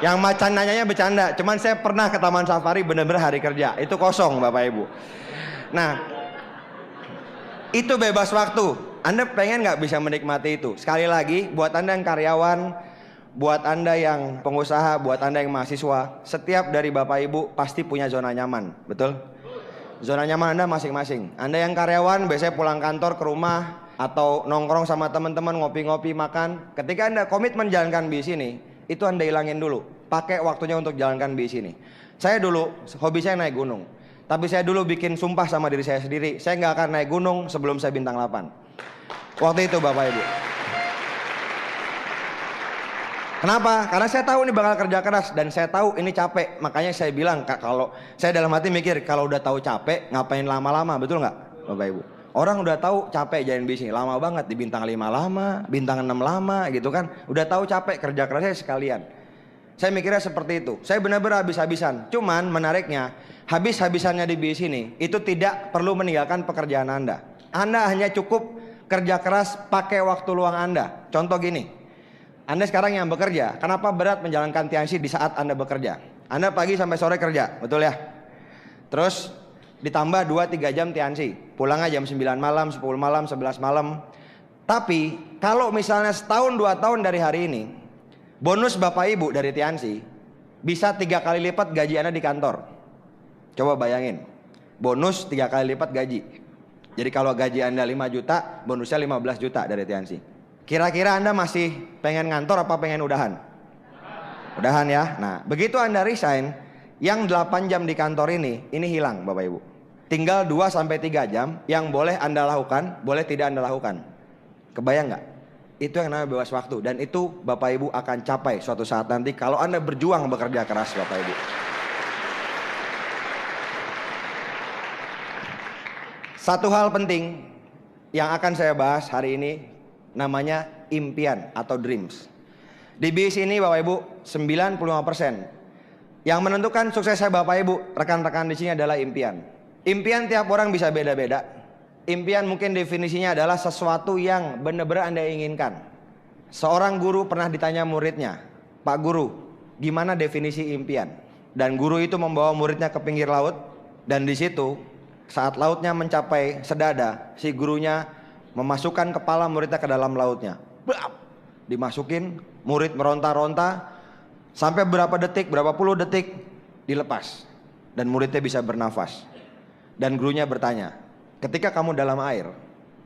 yang macan nanyanya bercanda. Cuman saya pernah ke Taman Safari bener-bener hari kerja. Itu kosong Bapak Ibu. Nah, itu bebas waktu. Anda pengen nggak bisa menikmati itu? Sekali lagi, buat Anda yang karyawan, buat Anda yang pengusaha, buat Anda yang mahasiswa, setiap dari Bapak Ibu pasti punya zona nyaman, betul? Zona nyaman Anda masing-masing. Anda yang karyawan biasanya pulang kantor ke rumah atau nongkrong sama teman-teman ngopi-ngopi makan. Ketika Anda komitmen jalankan bisnis ini, itu Anda hilangin dulu. Pakai waktunya untuk jalankan bisnis ini. Saya dulu hobi saya naik gunung. Tapi saya dulu bikin sumpah sama diri saya sendiri, saya nggak akan naik gunung sebelum saya bintang 8. Waktu itu Bapak Ibu. Kenapa? Karena saya tahu ini bakal kerja keras dan saya tahu ini capek. Makanya saya bilang, kalau saya dalam hati mikir, kalau udah tahu capek ngapain lama-lama, betul nggak Bapak Ibu? Orang udah tahu capek jalan bisnis, lama banget di bintang 5 lama, bintang 6 lama gitu kan. Udah tahu capek, kerja kerasnya sekalian. Saya mikirnya seperti itu. Saya benar-benar habis-habisan. Cuman menariknya, habis-habisannya di bisnis ini itu tidak perlu meninggalkan pekerjaan Anda. Anda hanya cukup kerja keras pakai waktu luang Anda. Contoh gini. Anda sekarang yang bekerja, kenapa berat menjalankan Tianxi di saat Anda bekerja? Anda pagi sampai sore kerja, betul ya? Terus ditambah 2-3 jam Tianxi, pulangnya jam 9 malam, 10 malam, 11 malam. Tapi kalau misalnya setahun 2 tahun dari hari ini, bonus Bapak Ibu dari Tianxi bisa 3 kali lipat gaji Anda di kantor. Coba bayangin, bonus 3 kali lipat gaji. Jadi kalau gaji Anda 5 juta, bonusnya 15 juta dari Tianxi. Kira-kira Anda masih pengen ngantor apa pengen udahan? Mudahan ya. Nah, begitu Anda resign, yang 8 jam di kantor ini hilang Bapak Ibu. Tinggal 2 sampai 3 jam yang boleh Anda lakukan, boleh tidak Anda lakukan. Kebayang nggak? Itu yang namanya bebas waktu, dan itu Bapak Ibu akan capai suatu saat nanti kalau Anda berjuang bekerja keras Bapak Ibu. Satu hal penting yang akan saya bahas hari ini namanya impian atau dreams. Di bis ini Bapak Ibu 95% yang menentukan suksesnya Bapak Ibu, rekan-rekan di sini adalah impian. Impian tiap orang bisa beda-beda. Impian mungkin definisinya adalah sesuatu yang benar-benar Anda inginkan. Seorang guru pernah ditanya muridnya, "Pak Guru, gimana definisi impian?" Dan guru itu membawa muridnya ke pinggir laut, dan di situ saat lautnya mencapai sedada, si gurunya memasukkan kepala muridnya ke dalam lautnya. Dimasukin, murid meronta-ronta sampai berapa detik, berapa puluh detik dilepas, dan muridnya bisa bernafas. Dan gurunya bertanya, "Ketika kamu dalam air,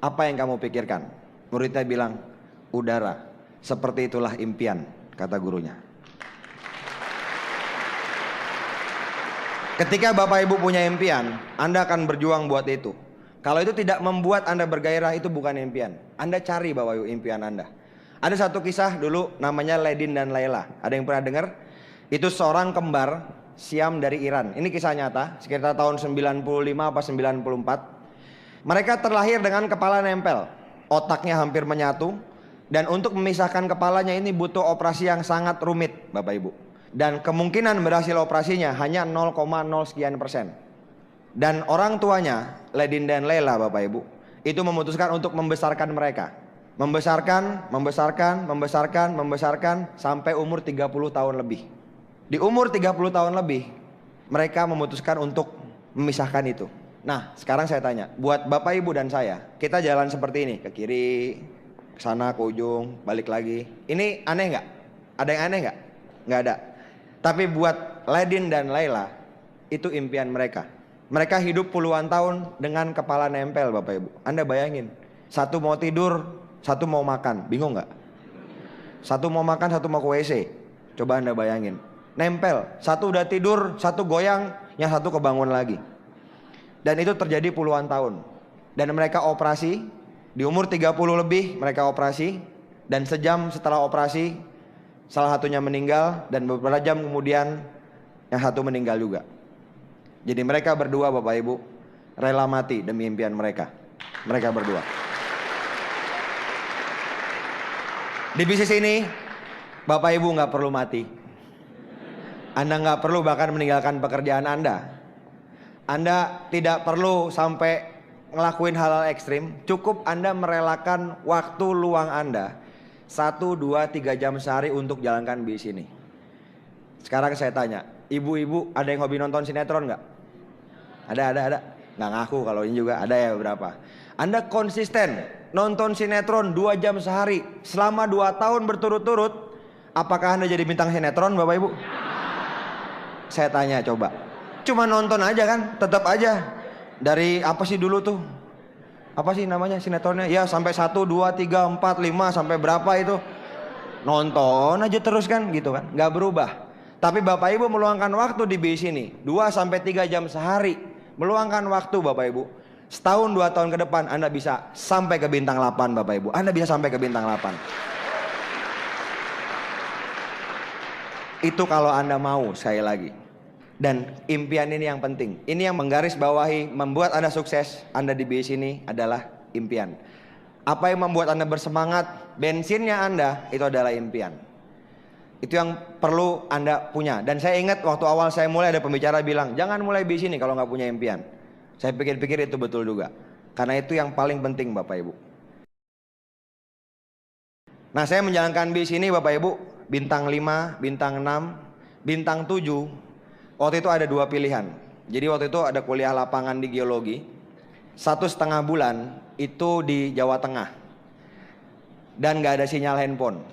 apa yang kamu pikirkan?" Muridnya bilang, "Udara." "Seperti itulah impian," kata gurunya. Ketika Bapak Ibu punya impian, Anda akan berjuang buat itu. Kalau itu tidak membuat Anda bergairah, itu bukan impian. Anda cari Bapak Ibu impian Anda. Ada satu kisah dulu namanya Ledin dan Laila. Ada yang pernah dengar? Itu seorang kembar Siam dari Iran. Ini kisah nyata, sekitar tahun 95 apa 94. Mereka terlahir dengan kepala nempel, otaknya hampir menyatu, dan untuk memisahkan kepalanya ini butuh operasi yang sangat rumit Bapak Ibu. Dan kemungkinan berhasil operasinya hanya 0,0 sekian persen. Dan orang tuanya, Ledin dan Laila Bapak Ibu, itu memutuskan untuk membesarkan mereka. Membesarkan sampai umur 30 tahun lebih. Di umur 30 tahun lebih, mereka memutuskan untuk memisahkan itu. Nah, sekarang saya tanya, buat Bapak Ibu dan saya, kita jalan seperti ini, ke kiri, ke sana, ke ujung, balik lagi. Ini aneh nggak? Ada yang aneh nggak? Nggak ada. Tapi buat Ledin dan Laila, itu impian mereka. Mereka hidup puluhan tahun dengan kepala nempel Bapak Ibu. Anda bayangin, satu mau tidur, satu mau makan, bingung nggak? Satu mau makan, satu mau ke WC. Coba Anda bayangin, nempel, satu udah tidur, satu goyang, yang satu kebangun lagi. Dan itu terjadi puluhan tahun. Dan mereka operasi, di umur 30 lebih mereka operasi. Dan sejam setelah operasi, salah satunya meninggal. Dan beberapa jam kemudian, yang satu meninggal juga. Jadi mereka berdua Bapak Ibu rela mati demi impian mereka. Mereka berdua. Di bisnis ini Bapak Ibu nggak perlu mati. Anda nggak perlu bahkan meninggalkan pekerjaan Anda. Anda tidak perlu sampai ngelakuin hal-hal ekstrim. Cukup Anda merelakan waktu luang Anda 1, 2, 3 jam sehari untuk jalankan bisnis ini. Sekarang saya tanya, ibu-ibu ada yang hobi nonton sinetron nggak? Ada. Nggak ngaku kalau ini juga ada ya beberapa. Anda konsisten nonton sinetron 2 jam sehari selama 2 tahun berturut-turut. Apakah Anda jadi bintang sinetron Bapak Ibu? Saya tanya coba. Cuma nonton aja kan, tetap aja. Dari apa sih dulu tuh? Apa sih namanya sinetronnya? Ya sampai 1, 2, 3, 4, 5 sampai berapa itu. Nonton aja terus kan gitu kan. Nggak berubah. Tapi Bapak Ibu meluangkan waktu di bis ini 2 sampai 3 jam sehari. Meluangkan waktu Bapak Ibu. Setahun 2 tahun ke depan Anda bisa sampai ke bintang 8 Bapak Ibu. Anda bisa sampai ke bintang 8. Itu kalau Anda mau, sekali lagi. Dan impian ini yang penting. Ini yang menggaris bawahi membuat Anda sukses. Anda di bis ini adalah impian. Apa yang membuat Anda bersemangat? Bensinnya Anda itu adalah impian. Itu yang perlu Anda punya. Dan saya ingat waktu awal saya mulai ada pembicara bilang, jangan mulai bis ini kalau nggak punya impian. Saya pikir-pikir itu betul juga. Karena itu yang paling penting Bapak Ibu. Nah, saya menjalankan bis ini Bapak Ibu, bintang 5, bintang 6, bintang 7. Waktu itu ada 2 pilihan. Jadi waktu itu ada kuliah lapangan di geologi. 1,5 bulan itu di Jawa Tengah. Dan gak ada sinyal handphone.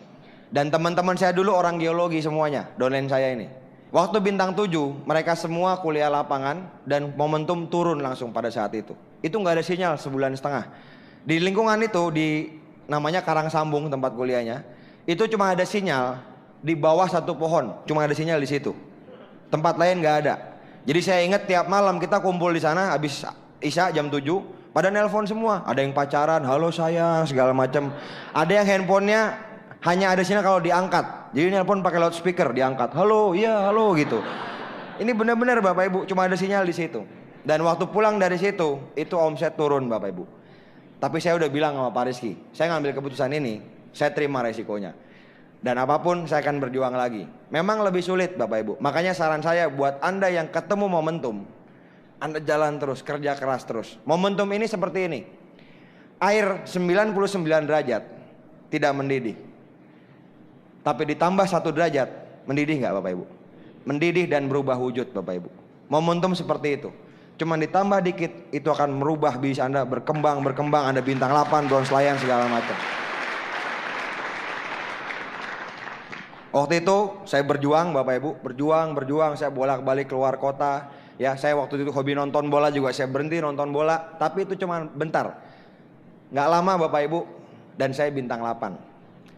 Dan teman-teman saya dulu orang geologi semuanya, dosen saya ini. Waktu bintang 7 mereka semua kuliah lapangan dan momentum turun langsung pada saat itu. Itu gak ada sinyal sebulan setengah. Di lingkungan itu, di namanya Karang Sambung tempat kuliahnya, itu cuma ada sinyal di bawah satu pohon, cuma ada sinyal di situ. Tempat lain nggak ada. Jadi saya ingat tiap malam kita kumpul di sana habis Isya jam 7, pada nelpon semua. Ada yang pacaran, halo sayang, segala macam. Ada yang handphonenya hanya ada sinyal kalau diangkat. Jadi nelpon pakai loudspeaker, diangkat. Halo, iya halo gitu. Ini benar-benar Bapak Ibu, cuma ada sinyal di situ. Dan waktu pulang dari situ, itu omset turun Bapak Ibu. Tapi saya udah bilang sama Pak Rizky, saya ngambil keputusan ini, saya terima resikonya. Dan apapun saya akan berjuang lagi. Memang lebih sulit Bapak Ibu. Makanya saran saya buat Anda yang ketemu momentum, Anda jalan terus, kerja keras terus. Momentum ini seperti ini. Air 99 derajat tidak mendidih. Tapi ditambah 1 derajat, mendidih nggak Bapak Ibu? Mendidih dan berubah wujud Bapak Ibu. Momentum seperti itu. Cuman ditambah dikit, itu akan merubah bisnis Anda berkembang, Anda bintang 8, bronze lion segala macam. Waktu itu saya berjuang Bapak Ibu, berjuang, saya bolak-balik keluar kota. Ya, saya waktu itu hobi nonton bola juga, saya berhenti nonton bola, tapi itu cuma bentar. Nggak lama Bapak Ibu, dan saya bintang 8.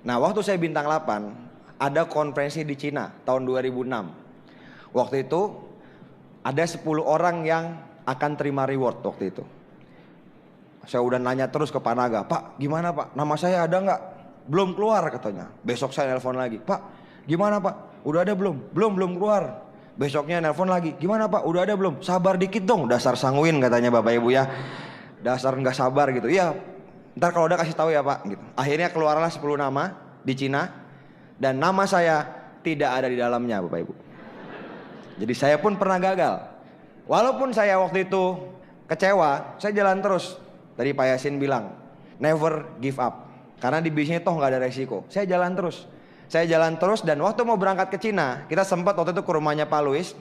Nah, waktu saya bintang 8, ada konferensi di Cina tahun 2006. Waktu itu ada 10 orang yang akan terima reward waktu itu. Saya udah nanya terus ke Pak Naga, Pak gimana Pak, nama saya ada nggak? Belum keluar katanya. Besok saya nelpon lagi, Pak gimana Pak, udah ada belum? Belum keluar. Besoknya nelpon lagi, gimana Pak, udah ada belum? Sabar dikit dong, dasar sanguin katanya Bapak Ibu ya. Dasar nggak sabar gitu. Iya, ntar kalau udah kasih tahu ya Pak gitu. Akhirnya keluarlah 10 nama di Cina, dan nama saya tidak ada di dalamnya Bapak Ibu. Jadi saya pun pernah gagal. Walaupun saya waktu itu kecewa, saya jalan terus. Tadi Pak Yasin bilang, never give up. Karena di bisnis toh nggak ada resiko. Saya jalan terus. Dan waktu mau berangkat ke Cina, kita sempat waktu itu ke rumahnya Pak Luis.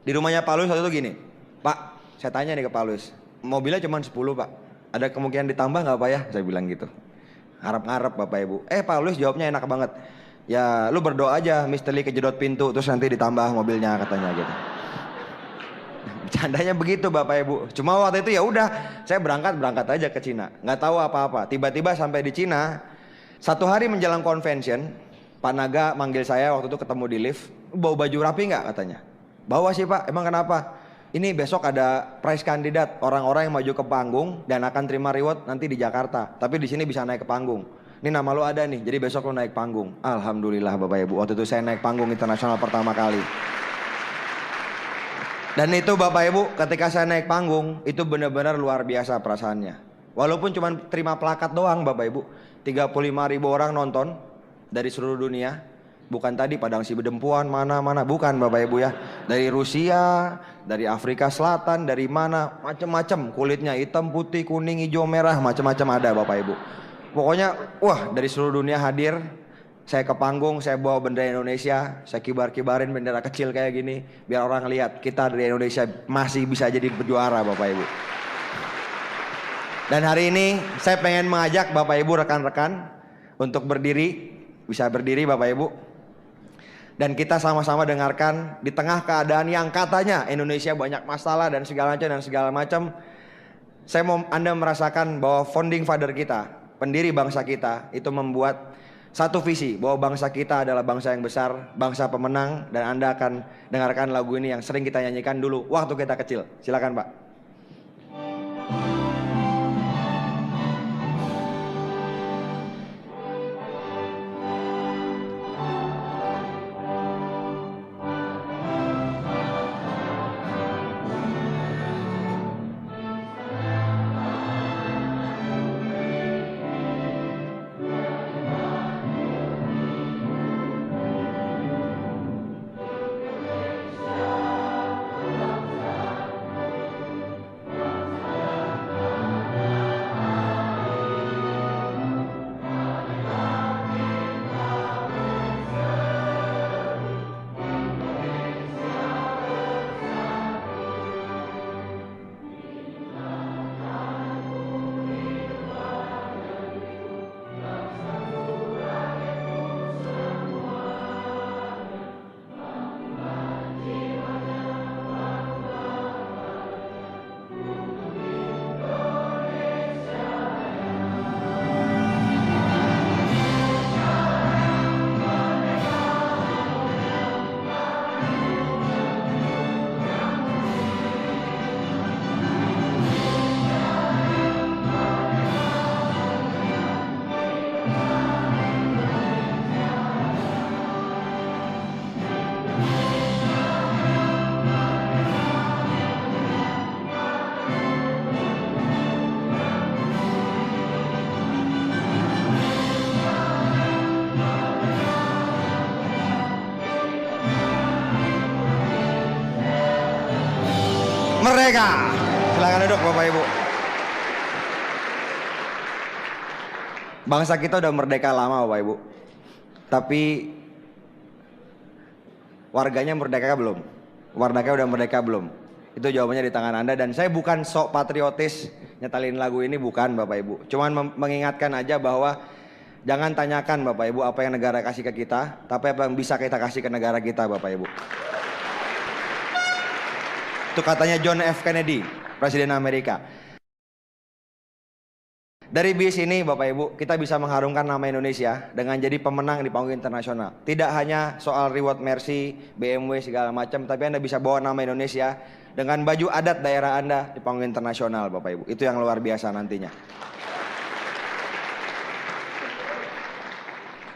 Di rumahnya Pak Luis waktu itu gini, Pak, saya tanya nih ke Pak Luis, mobilnya cuma 10 Pak, ada kemungkinan ditambah nggak Pak ya? Saya bilang gitu. Ngarep-ngarep Bapak Ibu. Pak Luis jawabnya enak banget. Ya lu berdoa aja Mr. Lee kejedot pintu terus nanti ditambah mobilnya katanya gitu. Bercandanya begitu Bapak Ibu. Cuma waktu itu ya udah, saya berangkat aja ke Cina, nggak tahu apa-apa. Tiba-tiba sampai di Cina, 1 hari menjelang convention, Pak Naga manggil saya waktu itu ketemu di lift. Bawa baju rapi nggak katanya? Bawa sih Pak. Emang kenapa? Ini besok ada prize kandidat, orang-orang yang maju ke panggung dan akan terima reward nanti di Jakarta. Tapi di sini bisa naik ke panggung. Ini nama lu ada nih, jadi besok lu naik panggung. Alhamdulillah Bapak Ibu, waktu itu saya naik panggung internasional pertama kali. Dan itu Bapak Ibu, ketika saya naik panggung, itu benar-benar luar biasa perasaannya. Walaupun cuma terima plakat doang Bapak Ibu, 35.000 orang nonton dari seluruh dunia. Bukan tadi Padang Sibedempuan mana-mana, bukan Bapak Ibu ya. Dari Rusia, dari Afrika Selatan, dari mana, macam-macam. Kulitnya hitam, putih, kuning, hijau, merah, macam-macam ada Bapak Ibu. Pokoknya wah, dari seluruh dunia hadir. Saya ke panggung, saya bawa bendera Indonesia, saya kibar-kibarin bendera kecil kayak gini, biar orang lihat kita dari Indonesia masih bisa jadi berjuara Bapak Ibu. Dan hari ini saya pengen mengajak Bapak Ibu rekan-rekan untuk berdiri, bisa berdiri Bapak Ibu. Dan kita sama-sama dengarkan di tengah keadaan yang katanya Indonesia banyak masalah dan segala macam. Saya mau Anda merasakan bahwa founding father kita, pendiri bangsa kita itu membuat satu visi bahwa bangsa kita adalah bangsa yang besar, bangsa pemenang. Dan Anda akan dengarkan lagu ini yang sering kita nyanyikan dulu waktu kita kecil. Silakan Pak. merdeka. Silakan duduk Bapak Ibu. Bangsa kita udah merdeka lama Bapak Ibu. Tapi warganya merdeka belum? Warganya udah merdeka belum? Itu jawabannya di tangan Anda. Dan saya bukan sok patriotis nyetelin lagu ini, bukan Bapak Ibu. Cuman mengingatkan aja bahwa jangan tanyakan Bapak Ibu apa yang negara kasih ke kita, tapi apa yang bisa kita kasih ke negara kita Bapak Ibu. Itu katanya John F. Kennedy, Presiden Amerika. Dari bis ini Bapak Ibu, kita bisa mengharumkan nama Indonesia dengan jadi pemenang di panggung internasional. Tidak hanya soal reward Mercy, BMW segala macam, tapi Anda bisa bawa nama Indonesia dengan baju adat daerah Anda di panggung internasional Bapak Ibu. Itu yang luar biasa nantinya.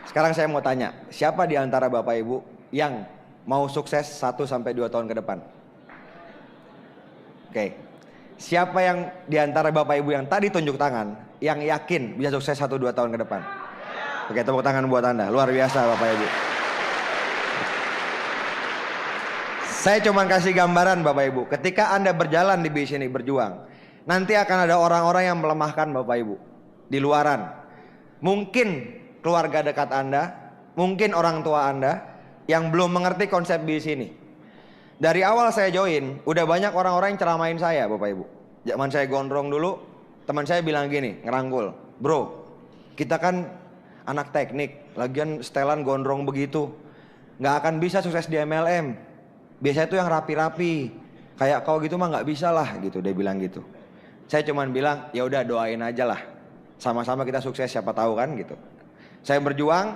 Sekarang saya mau tanya, siapa di antara Bapak Ibu yang mau sukses 1-2 tahun ke depan? Oke. Siapa yang di antara Bapak Ibu yang tadi tunjuk tangan yang yakin bisa sukses 1-2 tahun ke depan? Oke, tepuk tangan buat Anda. Luar biasa Bapak Ibu. Saya cuma kasih gambaran Bapak Ibu. Ketika Anda berjalan di bis ini berjuang, nanti akan ada orang-orang yang melemahkan Bapak Ibu di luaran. Mungkin keluarga dekat Anda, mungkin orang tua Anda yang belum mengerti konsep bis ini. Dari awal saya join, udah banyak orang-orang yang ceramain saya Bapak Ibu. Zaman saya gondrong dulu, teman saya bilang gini, ngerangkul, bro, kita kan anak teknik, lagian setelan gondrong begitu, nggak akan bisa sukses di MLM. Biasanya tuh yang rapi-rapi, kayak kau gitu mah nggak bisa lah gitu, dia bilang gitu. Saya cuman bilang, ya udah doain aja lah, sama-sama kita sukses, siapa tahu kan gitu. Saya berjuang,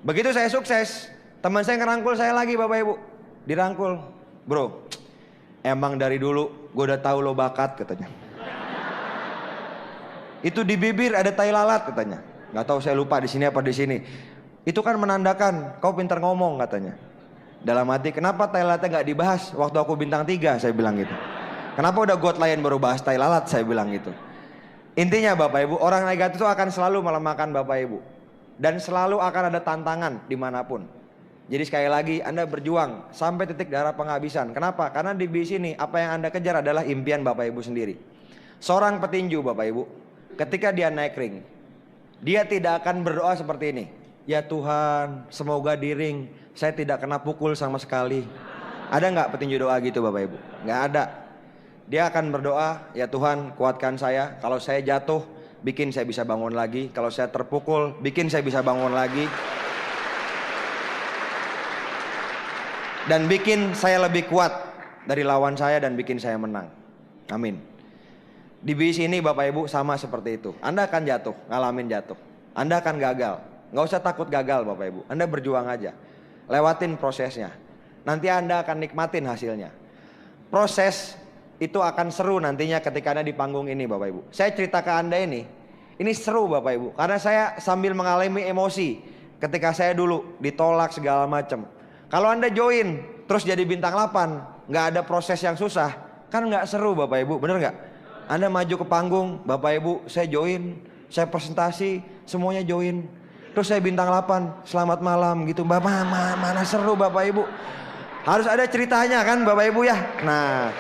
begitu saya sukses, teman saya ngerangkul saya lagi Bapak Ibu, dirangkul, bro, emang dari dulu gue udah tahu lo bakat katanya. Itu di bibir ada tai lalat katanya. Nggak tahu saya lupa di sini apa di sini. Itu kan menandakan kau pintar ngomong katanya. Dalam hati, kenapa tai lalatnya nggak dibahas waktu aku bintang 3, saya bilang gitu. Kenapa udah God Lion baru bahas tai lalat, saya bilang gitu. Intinya Bapak Ibu, orang negatif itu akan selalu melemahkan Bapak Ibu. Dan selalu akan ada tantangan dimanapun. Jadi sekali lagi Anda berjuang sampai titik darah penghabisan. Kenapa? Karena di bis ini apa yang Anda kejar adalah impian Bapak Ibu sendiri. Seorang petinju Bapak Ibu, ketika dia naik ring, dia tidak akan berdoa seperti ini. Ya Tuhan, semoga di ring saya tidak kena pukul sama sekali. Ada nggak petinju doa gitu Bapak Ibu? Nggak ada. Dia akan berdoa, ya Tuhan kuatkan saya. Kalau saya jatuh, bikin saya bisa bangun lagi. Kalau saya terpukul, bikin saya bisa bangun lagi. Dan bikin saya lebih kuat dari lawan saya dan bikin saya menang. Amin. Di bis ini Bapak Ibu sama seperti itu. Anda akan jatuh, ngalamin jatuh. Anda akan gagal. Nggak usah takut gagal Bapak Ibu. Anda berjuang aja. Lewatin prosesnya. Nanti Anda akan nikmatin hasilnya. Proses itu akan seru nantinya ketika Anda di panggung ini Bapak Ibu. Saya cerita ke Anda ini seru Bapak Ibu. Karena saya sambil mengalami emosi ketika saya dulu ditolak segala macam. Kalau Anda join terus jadi bintang 8, nggak ada proses yang susah, kan nggak seru Bapak Ibu, bener nggak? Anda maju ke panggung, Bapak Ibu, saya join, saya presentasi, semuanya join. Terus saya bintang 8, selamat malam gitu, mana seru Bapak Ibu? Harus ada ceritanya kan Bapak Ibu ya? Nah,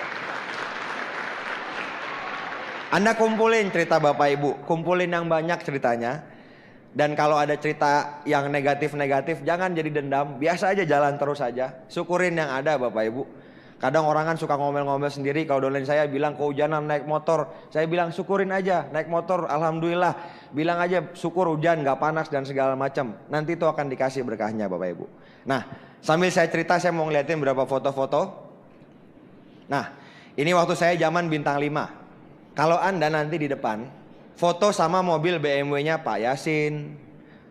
Anda kumpulin cerita Bapak Ibu, kumpulin yang banyak ceritanya. Dan kalau ada cerita yang negatif-negatif, jangan jadi dendam, biasa aja jalan terus aja. Syukurin yang ada Bapak Ibu. Kadang orang kan suka ngomel-ngomel sendiri. Kalau dolen saya bilang kehujanan naik motor, saya bilang syukurin aja naik motor, alhamdulillah. Bilang aja syukur hujan gak panas dan segala macam. Nanti itu akan dikasih berkahnya Bapak Ibu. Nah, sambil saya cerita saya mau ngeliatin beberapa foto-foto. Nah, ini waktu saya zaman bintang 5. Kalau Anda nanti di depan foto sama mobil BMW-nya Pak Yasin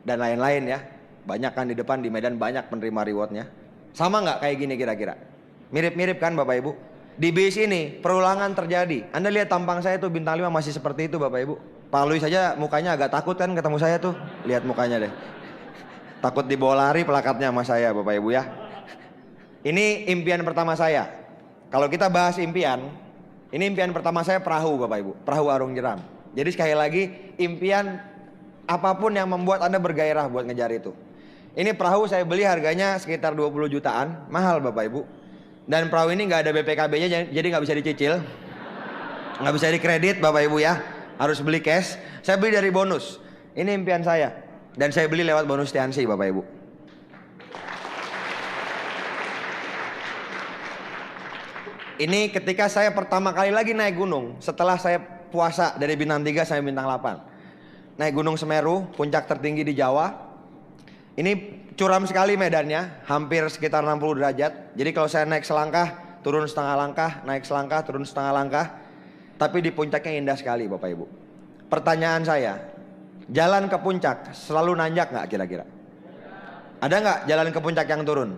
dan lain-lain ya. Banyak kan di depan di Medan, banyak penerima rewardnya. Sama nggak kayak gini kira-kira? Mirip-mirip kan Bapak Ibu? Di bis ini perulangan terjadi. Anda lihat tampang saya tuh bintang 5 masih seperti itu Bapak Ibu. Pak Lui saja mukanya agak takut kan ketemu saya tuh. Lihat mukanya deh. Takut dibawa lari plakatnya sama saya Bapak Ibu ya. Ini impian pertama saya. Kalau kita bahas impian, ini impian pertama saya perahu Bapak Ibu. Perahu Arung Jeram. Jadi sekali lagi impian apapun yang membuat Anda bergairah buat ngejar itu. Ini perahu saya beli harganya sekitar 20 jutaan. Mahal Bapak Ibu. Dan perahu ini nggak ada BPKB-nya jadi nggak bisa dicicil. Nggak bisa dikredit Bapak Ibu ya, harus beli cash. Saya beli dari bonus. Ini impian saya dan saya beli lewat bonus Tiansi Bapak Ibu. Ini ketika saya pertama kali lagi naik gunung setelah saya puasa dari bintang 3 sampai bintang 8. Naik Gunung Semeru, puncak tertinggi di Jawa. Ini curam sekali medannya, hampir sekitar 60 derajat. Jadi kalau saya naik selangkah, turun setengah langkah, naik selangkah, turun setengah langkah. Tapi di puncaknya indah sekali Bapak Ibu. Pertanyaan saya, jalan ke puncak selalu nanjak nggak kira-kira? Ada nggak jalan ke puncak yang turun?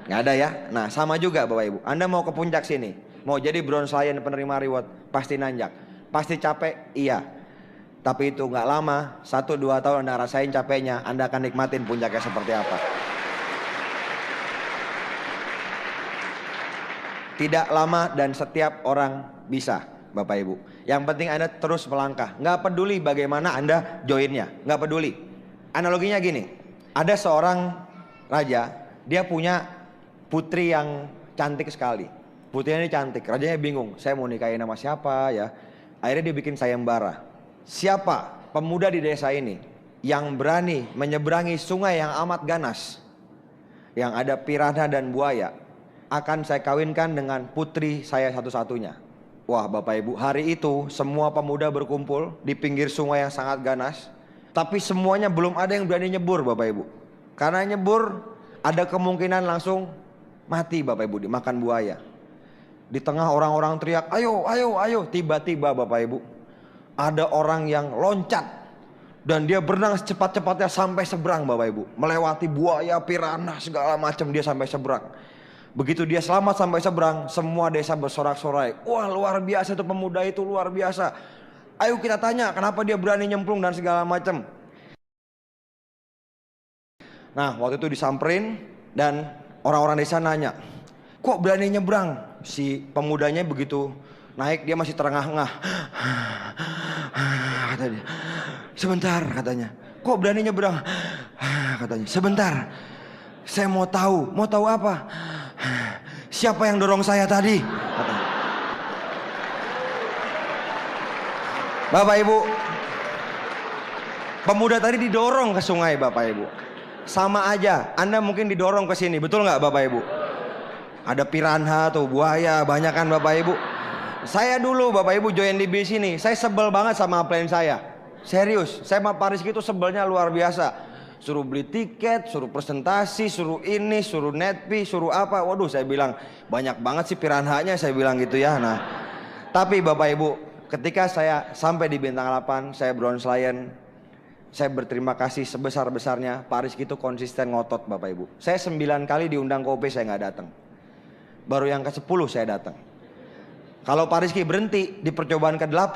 Nggak ada ya. Nah sama juga Bapak Ibu, Anda mau ke puncak sini, mau jadi bronze lion penerima reward, pasti nanjak, pasti capek, iya. Tapi itu nggak lama, 1-2 tahun Anda rasain capeknya, Anda akan nikmatin puncaknya seperti apa. Tidak lama dan setiap orang bisa Bapak Ibu. Yang penting Anda terus melangkah, nggak peduli bagaimana Anda joinnya, nggak peduli. Analoginya gini, ada seorang raja, dia punya putri yang cantik sekali. Putrinya ini cantik, rajanya bingung, saya mau nikahin sama siapa ya. Akhirnya dia bikin sayembara. Siapa pemuda di desa ini yang berani menyeberangi sungai yang amat ganas, yang ada piranha dan buaya, akan saya kawinkan dengan putri saya satu-satunya. Wah Bapak Ibu, hari itu semua pemuda berkumpul di pinggir sungai yang sangat ganas. Tapi semuanya belum ada yang berani nyebur Bapak Ibu. Karena nyebur ada kemungkinan langsung mati Bapak Ibu, dimakan buaya. Di tengah orang-orang teriak, ayo, ayo, ayo. Tiba-tiba Bapak Ibu, ada orang yang loncat. Dan dia berenang secepat-cepatnya sampai seberang Bapak Ibu. Melewati buaya, piranha, segala macam, dia sampai seberang. Begitu dia selamat sampai seberang, semua desa bersorak-sorai. Wah luar biasa itu pemuda itu, luar biasa. Ayo kita tanya kenapa dia berani nyemplung dan segala macam. Nah waktu itu disamperin dan orang-orang desa nanya, kok berani nyebrang? Si pemudanya begitu naik dia masih terengah-engah. Katanya, sebentar katanya. Kok berani nyebrang? Katanya, sebentar. Saya mau tahu apa? Siapa yang dorong saya tadi? Katanya. Bapak Ibu, pemuda tadi didorong ke sungai Bapak Ibu. Sama aja, Anda mungkin didorong ke sini, betul nggak Bapak Ibu? Ada piranha tuh, buaya, banyak kan Bapak Ibu. Saya dulu Bapak Ibu join di bis ini, saya sebel banget sama plan saya. Serius, saya sama Pak Rizky itu sebelnya luar biasa. Suruh beli tiket, suruh presentasi, suruh ini, suruh netpi, suruh apa. Waduh saya bilang, banyak banget sih piranhanya saya bilang gitu ya. Nah, tapi Bapak Ibu, ketika saya sampai di bintang 8, saya bronze lion. Saya berterima kasih sebesar-besarnya. Pak Rizky itu konsisten ngotot Bapak Ibu. Saya 9 kali diundang kopi saya nggak datang. Baru yang ke-10 saya datang. Kalau Pak Rizky berhenti di percobaan ke-8,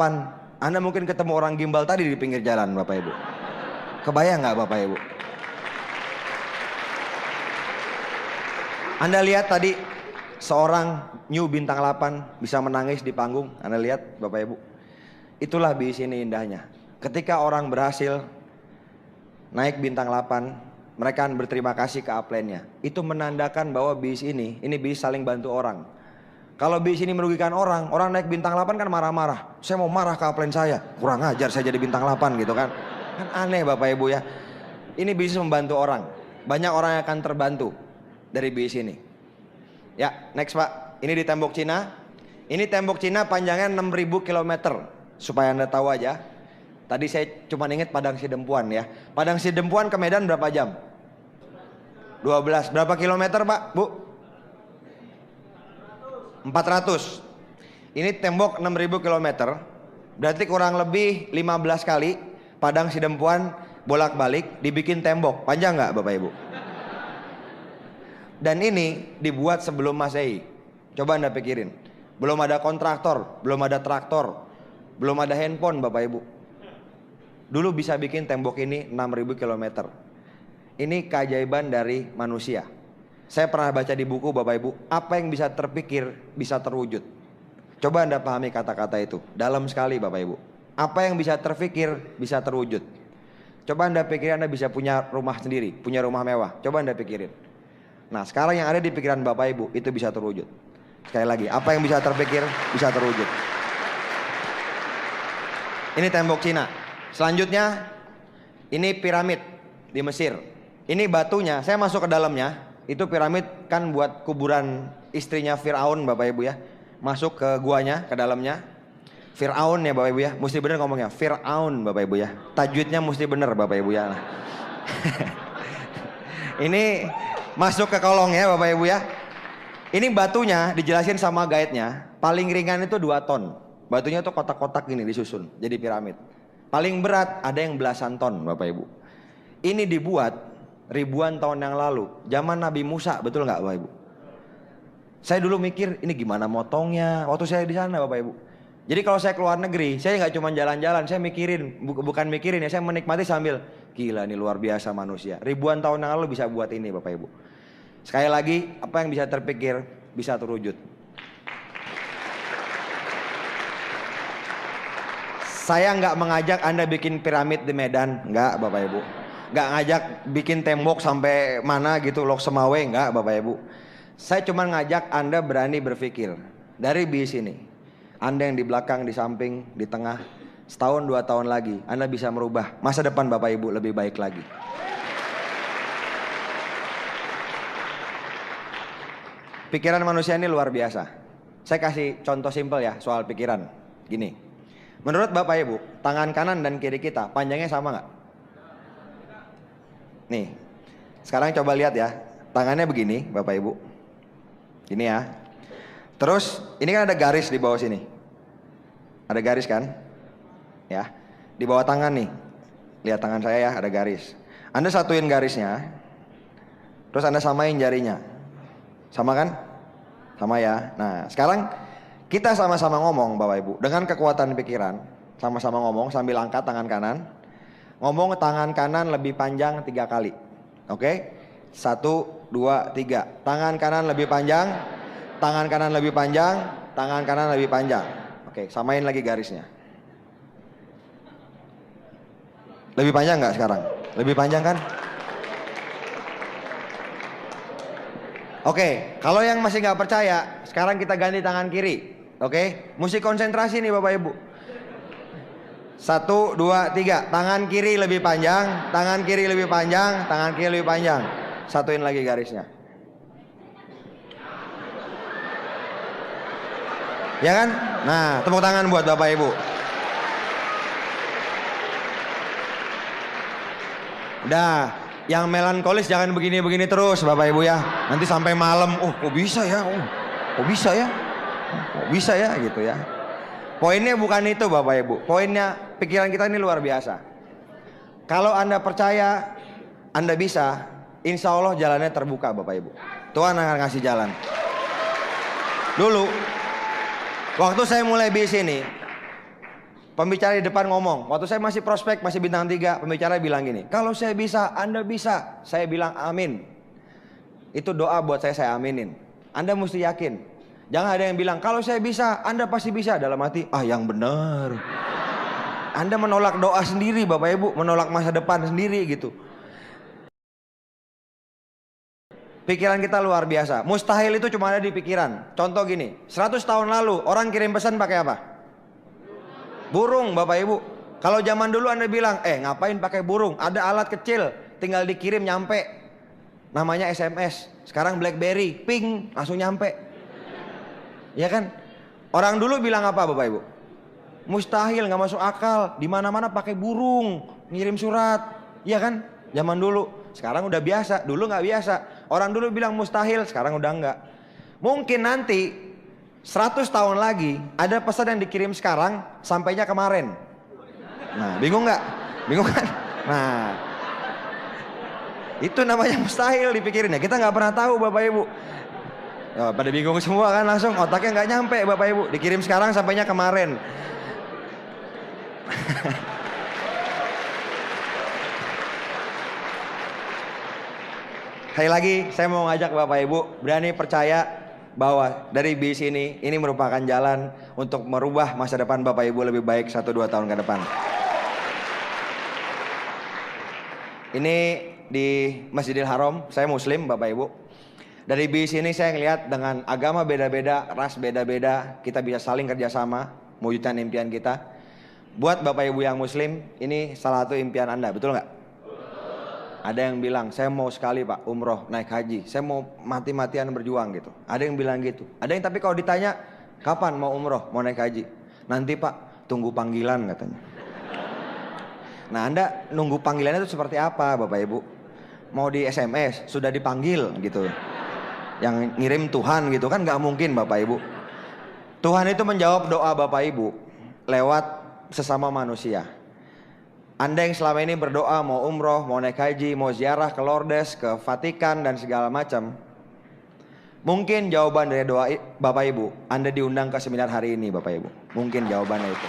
Anda mungkin ketemu orang gimbal tadi di pinggir jalan Bapak Ibu. Kebayang nggak Bapak Ibu? Anda lihat tadi seorang new bintang 8 bisa menangis di panggung. Anda lihat Bapak Ibu. Itulah bis ini indahnya. Ketika orang berhasil naik bintang 8, mereka akan berterima kasih ke upline-nya. Itu menandakan bahwa bis ini bis saling bantu orang. Kalau bis ini merugikan orang naik bintang 8 kan marah-marah. Saya mau marah ke upline saya, kurang ajar saya jadi bintang 8 gitu kan. Kan aneh Bapak Ibu ya. Ini bis membantu orang. Banyak orang yang akan terbantu dari bis ini. Ya, next Pak. Ini di tembok Cina. Ini tembok Cina panjangnya 6.000 km. Supaya Anda tahu aja. Tadi saya cuma ingat Padang Sidempuan ya. Padang Sidempuan ke Medan berapa jam? 12. Berapa kilometer Pak, Bu? 400. Ini tembok 6.000 km. Berarti kurang lebih 15 kali Padang Sidempuan bolak-balik dibikin tembok. Panjang nggak Bapak Ibu? Dan ini dibuat sebelum Masehi. Coba Anda pikirin. Belum ada kontraktor, belum ada traktor, belum ada handphone Bapak Ibu. Dulu bisa bikin tembok ini 6.000 km. Ini keajaiban dari manusia. Saya pernah baca di buku Bapak Ibu, apa yang bisa terpikir bisa terwujud. Coba Anda pahami kata-kata itu, dalam sekali Bapak Ibu. Apa yang bisa terpikir bisa terwujud. Coba Anda pikirin Anda bisa punya rumah sendiri, punya rumah mewah. Coba Anda pikirin. Nah sekarang yang ada di pikiran Bapak Ibu itu bisa terwujud. Sekali lagi, apa yang bisa terpikir bisa terwujud. Ini tembok Cina. Selanjutnya ini piramid di Mesir. Ini batunya, saya masuk ke dalamnya. Itu piramid kan buat kuburan istrinya Firaun, Bapak Ibu ya. Masuk ke guanya, ke dalamnya. Firaun ya Bapak Ibu ya. Mesti bener ngomongnya, Firaun Bapak Ibu ya. Tajwidnya mesti bener Bapak Ibu ya. Ini masuk ke kolong ya Bapak Ibu ya. Ini batunya dijelasin sama guide-nya. Paling ringan itu 2 ton. Batunya tuh kotak-kotak gini disusun jadi piramid. Paling berat ada yang belasan ton Bapak Ibu. Ini dibuat ribuan tahun yang lalu, zaman Nabi Musa, betul nggak Bapak Ibu? Saya dulu mikir ini gimana motongnya waktu saya di sana Bapak Ibu. Jadi kalau saya keluar negeri, saya nggak cuma jalan-jalan, saya mikirin, bukan mikirin ya, saya menikmati sambil gila ini luar biasa manusia. Ribuan tahun yang lalu bisa buat ini Bapak Ibu. Sekali lagi, apa yang bisa terpikir bisa terwujud. Saya nggak mengajak Anda bikin piramid di Medan, nggak Bapak Ibu. Nggak ngajak bikin tembok sampai mana gitu, Lok Semawe, nggak Bapak Ibu. Saya cuma ngajak Anda berani berpikir dari bis ini. Anda yang di belakang, di samping, di tengah, setahun 2 tahun lagi Anda bisa merubah masa depan Bapak Ibu lebih baik lagi. Pikiran manusia ini luar biasa. Saya kasih contoh simpel ya soal pikiran. Gini. Menurut Bapak Ibu, tangan kanan dan kiri kita panjangnya sama nggak? Nih, sekarang coba lihat ya, tangannya begini Bapak Ibu, ini ya. Terus ini kan ada garis di bawah sini, ada garis kan? Ya, di bawah tangan nih, lihat tangan saya ya, ada garis. Anda satuin garisnya, terus Anda samain jarinya, sama kan? Sama ya. Nah, sekarang kita sama-sama ngomong Bapak Ibu dengan kekuatan pikiran, sama-sama ngomong sambil angkat tangan kanan. Ngomong tangan kanan lebih panjang 3 kali. Oke? 1, 2, 3. Tangan kanan lebih panjang, tangan kanan lebih panjang, tangan kanan lebih panjang. Oke, samain lagi garisnya. Lebih panjang nggak sekarang? Lebih panjang kan? Oke, kalau yang masih nggak percaya, sekarang kita ganti tangan kiri. Oke, mesti konsentrasi nih Bapak Ibu. 1, 2, 3. Tangan kiri lebih panjang, tangan kiri lebih panjang, tangan kiri lebih panjang. Satuin lagi garisnya. Ya kan? Nah, tepuk tangan buat Bapak Ibu. Udah, yang melankolis jangan begini-begini terus Bapak Ibu ya. Nanti sampai malam, oh kok bisa ya? Oh, kok bisa ya? Kok bisa ya gitu ya. Poinnya bukan itu Bapak Ibu. Poinnya pikiran kita ini luar biasa. Kalau Anda percaya Anda bisa, insya Allah jalannya terbuka Bapak Ibu. Tuhan akan kasih jalan. Dulu waktu saya mulai bis ini, pembicara di depan ngomong, waktu saya masih prospek, masih bintang 3, pembicara bilang gini, kalau saya bisa, Anda bisa. Saya bilang amin. Itu doa buat saya aminin. Anda mesti yakin. Jangan ada yang bilang, kalau saya bisa, Anda pasti bisa. Dalam hati, yang benar. Anda menolak doa sendiri Bapak Ibu, menolak masa depan sendiri gitu. Pikiran kita luar biasa. Mustahil itu cuma ada di pikiran. Contoh gini, 100 tahun lalu orang kirim pesan pakai apa? Burung Bapak Ibu. Kalau zaman dulu Anda bilang, ngapain pakai burung? Ada alat kecil, tinggal dikirim nyampe. Namanya SMS. Sekarang BlackBerry, ping, langsung nyampe. Ya kan? Orang dulu bilang apa Bapak Ibu? Mustahil, nggak masuk akal. Di mana-mana pakai burung, ngirim surat. Ya kan? Zaman dulu. Sekarang udah biasa. Dulu nggak biasa. Orang dulu bilang mustahil, sekarang udah nggak. Mungkin nanti 100 tahun lagi ada pesan yang dikirim sekarang sampainya kemarin. Nah, bingung nggak? Bingung kan? Nah, itu namanya mustahil dipikirin ya. Kita nggak pernah tahu Bapak Ibu. Pada bingung semua kan, langsung otaknya nggak nyampe Bapak Ibu. Dikirim sekarang sampainya kemarin. Sekali lagi saya mau ngajak Bapak Ibu berani percaya bahwa dari bis ini merupakan jalan untuk merubah masa depan Bapak Ibu lebih baik 1-2 tahun ke depan. Ini di Masjidil Haram, saya Muslim Bapak Ibu. Dari bis ini saya ngelihat dengan agama beda-beda, ras beda-beda, kita bisa saling kerjasama, mewujudkan impian kita. Buat Bapak Ibu yang muslim, ini salah satu impian Anda, betul nggak? Ada yang bilang, saya mau sekali Pak umroh naik haji, saya mau mati-matian berjuang gitu. Ada yang bilang gitu. Ada yang tapi kalau ditanya, kapan mau umroh, mau naik haji? Nanti Pak, tunggu panggilan katanya. Nah Anda nunggu panggilannya itu seperti apa Bapak Ibu? Mau di SMS, sudah dipanggil gitu. Yang ngirim Tuhan gitu kan nggak mungkin Bapak Ibu. Tuhan itu menjawab doa Bapak Ibu lewat sesama manusia. Anda yang selama ini berdoa mau umroh, mau naik haji, mau ziarah ke Lourdes, ke Vatikan dan segala macam. Mungkin jawaban dari doa Bapak Ibu, Anda diundang ke seminar hari ini Bapak Ibu. Mungkin jawabannya itu.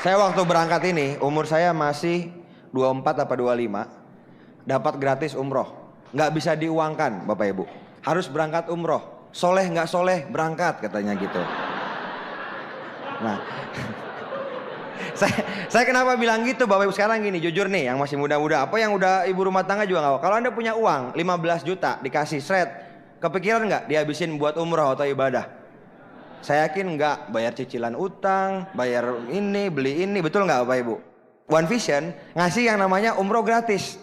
Saya waktu berangkat ini, umur saya masih 24 apa 25, dapat gratis umroh. Nggak bisa diuangkan Bapak Ibu. Harus berangkat umroh. Soleh nggak soleh berangkat katanya gitu. Nah, saya kenapa bilang gitu Bapak Ibu sekarang gini, jujur nih yang masih muda-muda, apa yang udah ibu rumah tangga juga nggak apa. Kalau Anda punya uang 15 juta dikasih seret, kepikiran nggak dihabisin buat umroh atau ibadah? Saya yakin nggak, bayar cicilan utang, bayar ini, beli ini, betul nggak Bapak Ibu? One Vision ngasih yang namanya umroh gratis.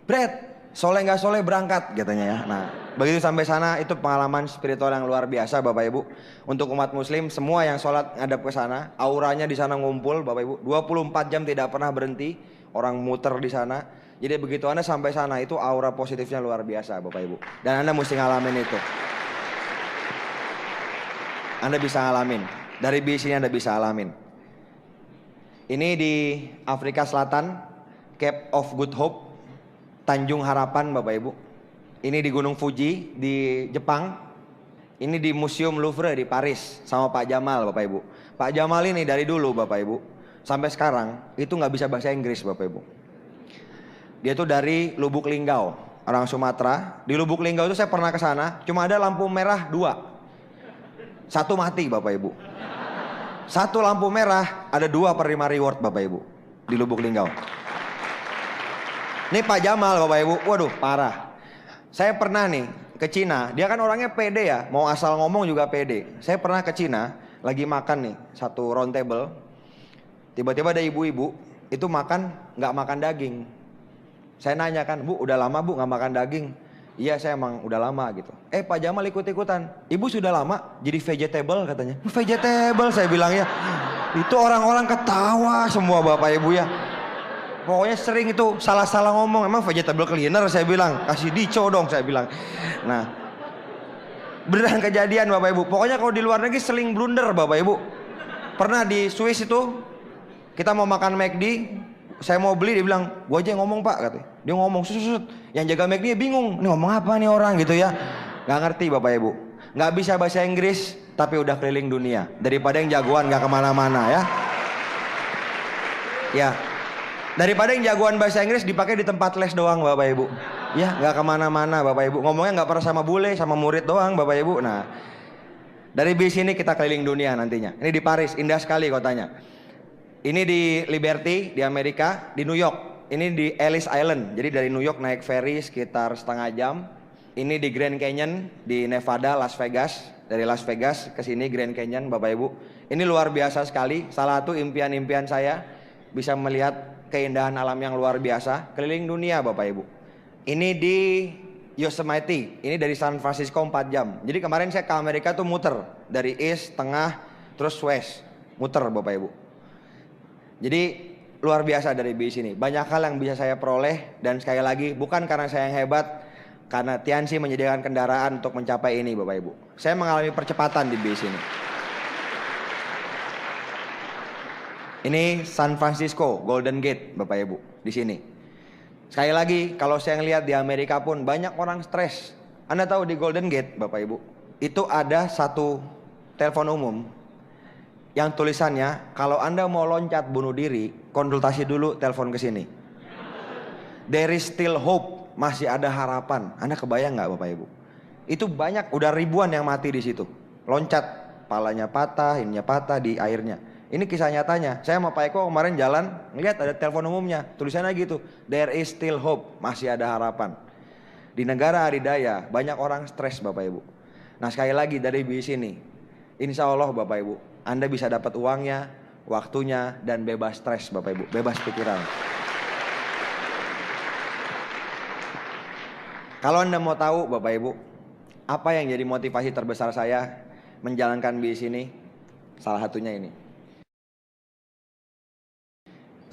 Bread, soleh nggak soleh berangkat katanya ya. Nah, begitu sampai sana itu pengalaman spiritual yang luar biasa Bapak Ibu. Untuk umat muslim semua yang sholat ngadap ke sana, auranya di sana ngumpul Bapak Ibu. 24 jam tidak pernah berhenti, orang muter di sana. Jadi begitu Anda sampai sana itu aura positifnya luar biasa Bapak Ibu. Dan Anda mesti ngalamin itu. Anda bisa ngalamin. Dari bis ini Anda bisa ngalamin. Ini di Afrika Selatan, Cape of Good Hope, Tanjung Harapan Bapak Ibu. Ini di Gunung Fuji di Jepang. Ini di Museum Louvre di Paris sama Pak Jamal Bapak Ibu. Pak Jamal ini dari dulu Bapak Ibu sampai sekarang itu nggak bisa bahasa Inggris Bapak Ibu. Dia tuh dari Lubuk Linggau, orang Sumatera. Di Lubuk Linggau itu saya pernah ke sana, cuma ada lampu merah 2. Satu mati Bapak Ibu. Satu lampu merah ada 2 per 5 reward Bapak Ibu di Lubuk Linggau. Ini Pak Jamal Bapak Ibu, waduh parah. Saya pernah nih ke Cina, dia kan orangnya pede ya, mau asal ngomong juga pede. Saya pernah ke Cina, lagi makan nih, satu round table. Tiba-tiba ada ibu-ibu, itu makan, nggak makan daging. Saya nanya kan, Bu udah lama Bu nggak makan daging? Iya saya emang udah lama gitu. Pak Jamal ikut-ikutan. Ibu sudah lama jadi vegetable katanya. Vegetable saya bilang ya. Itu orang-orang ketawa semua Bapak Ibu ya. Pokoknya sering itu salah-salah ngomong. Emang vegetable cleaner saya bilang. Kasih dico dong saya bilang. Nah. Beneran kejadian Bapak Ibu. Pokoknya kalau di luar negeri seling blunder Bapak Ibu. Pernah di Swiss itu. Kita mau makan McD. Saya mau beli dia bilang, gua aja yang ngomong Pak katanya. Dia ngomong susut. Yang jaga McD bingung. Ini ngomong apa nih orang gitu ya. Gak ngerti Bapak Ibu. Gak bisa bahasa Inggris. Tapi udah keliling dunia. Daripada yang jagoan gak kemana-mana ya. Ya. Daripada yang jagoan bahasa Inggris dipakai di tempat les doang Bapak Ibu. Ya gak kemana-mana Bapak Ibu. Ngomongnya gak pernah sama bule, sama murid doang Bapak Ibu. Nah. Dari bis ini kita keliling dunia nantinya. Ini di Paris, indah sekali kotanya. Ini di Liberty di Amerika, di New York. Ini di Ellis Island. Jadi dari New York naik ferry sekitar setengah jam. Ini di Grand Canyon di Nevada, Las Vegas. Dari Las Vegas ke sini Grand Canyon Bapak Ibu. Ini luar biasa sekali. Salah satu impian-impian saya bisa melihat keindahan alam yang luar biasa keliling dunia Bapak Ibu. Ini di Yosemite. Ini dari San Francisco 4 jam. Jadi kemarin saya ke Amerika tuh muter dari east, tengah, terus west. Muter Bapak Ibu. Jadi luar biasa dari bis ini. Banyak hal yang bisa saya peroleh. Dan sekali lagi bukan karena saya yang hebat, karena Tianxi menyediakan kendaraan untuk mencapai ini Bapak Ibu. Saya mengalami percepatan di bis ini. Ini San Francisco Golden Gate Bapak Ibu di sini. Sekali lagi kalau saya ngelihat di Amerika pun banyak orang stres. Anda tahu di Golden Gate Bapak Ibu itu ada satu telepon umum yang tulisannya, kalau Anda mau loncat bunuh diri, konsultasi dulu, telepon ke sini. There is still hope, masih ada harapan. Anda kebayang nggak Bapak Ibu? Itu banyak, udah ribuan yang mati di situ. Loncat, palanya patah, ininya patah di airnya. Ini kisah nyatanya. Saya sama Pak Eko kemarin jalan, ngeliat ada telepon umumnya, tulisannya gitu. There is still hope, masih ada harapan. Di negara adidaya, banyak orang stres Bapak Ibu. Nah sekali lagi dari bis ini, insya Allah Bapak Ibu, Anda bisa dapat uangnya, waktunya, dan bebas stres Bapak Ibu, bebas pikiran. Kalau Anda mau tahu Bapak Ibu, apa yang jadi motivasi terbesar saya menjalankan bis ini, salah satunya ini.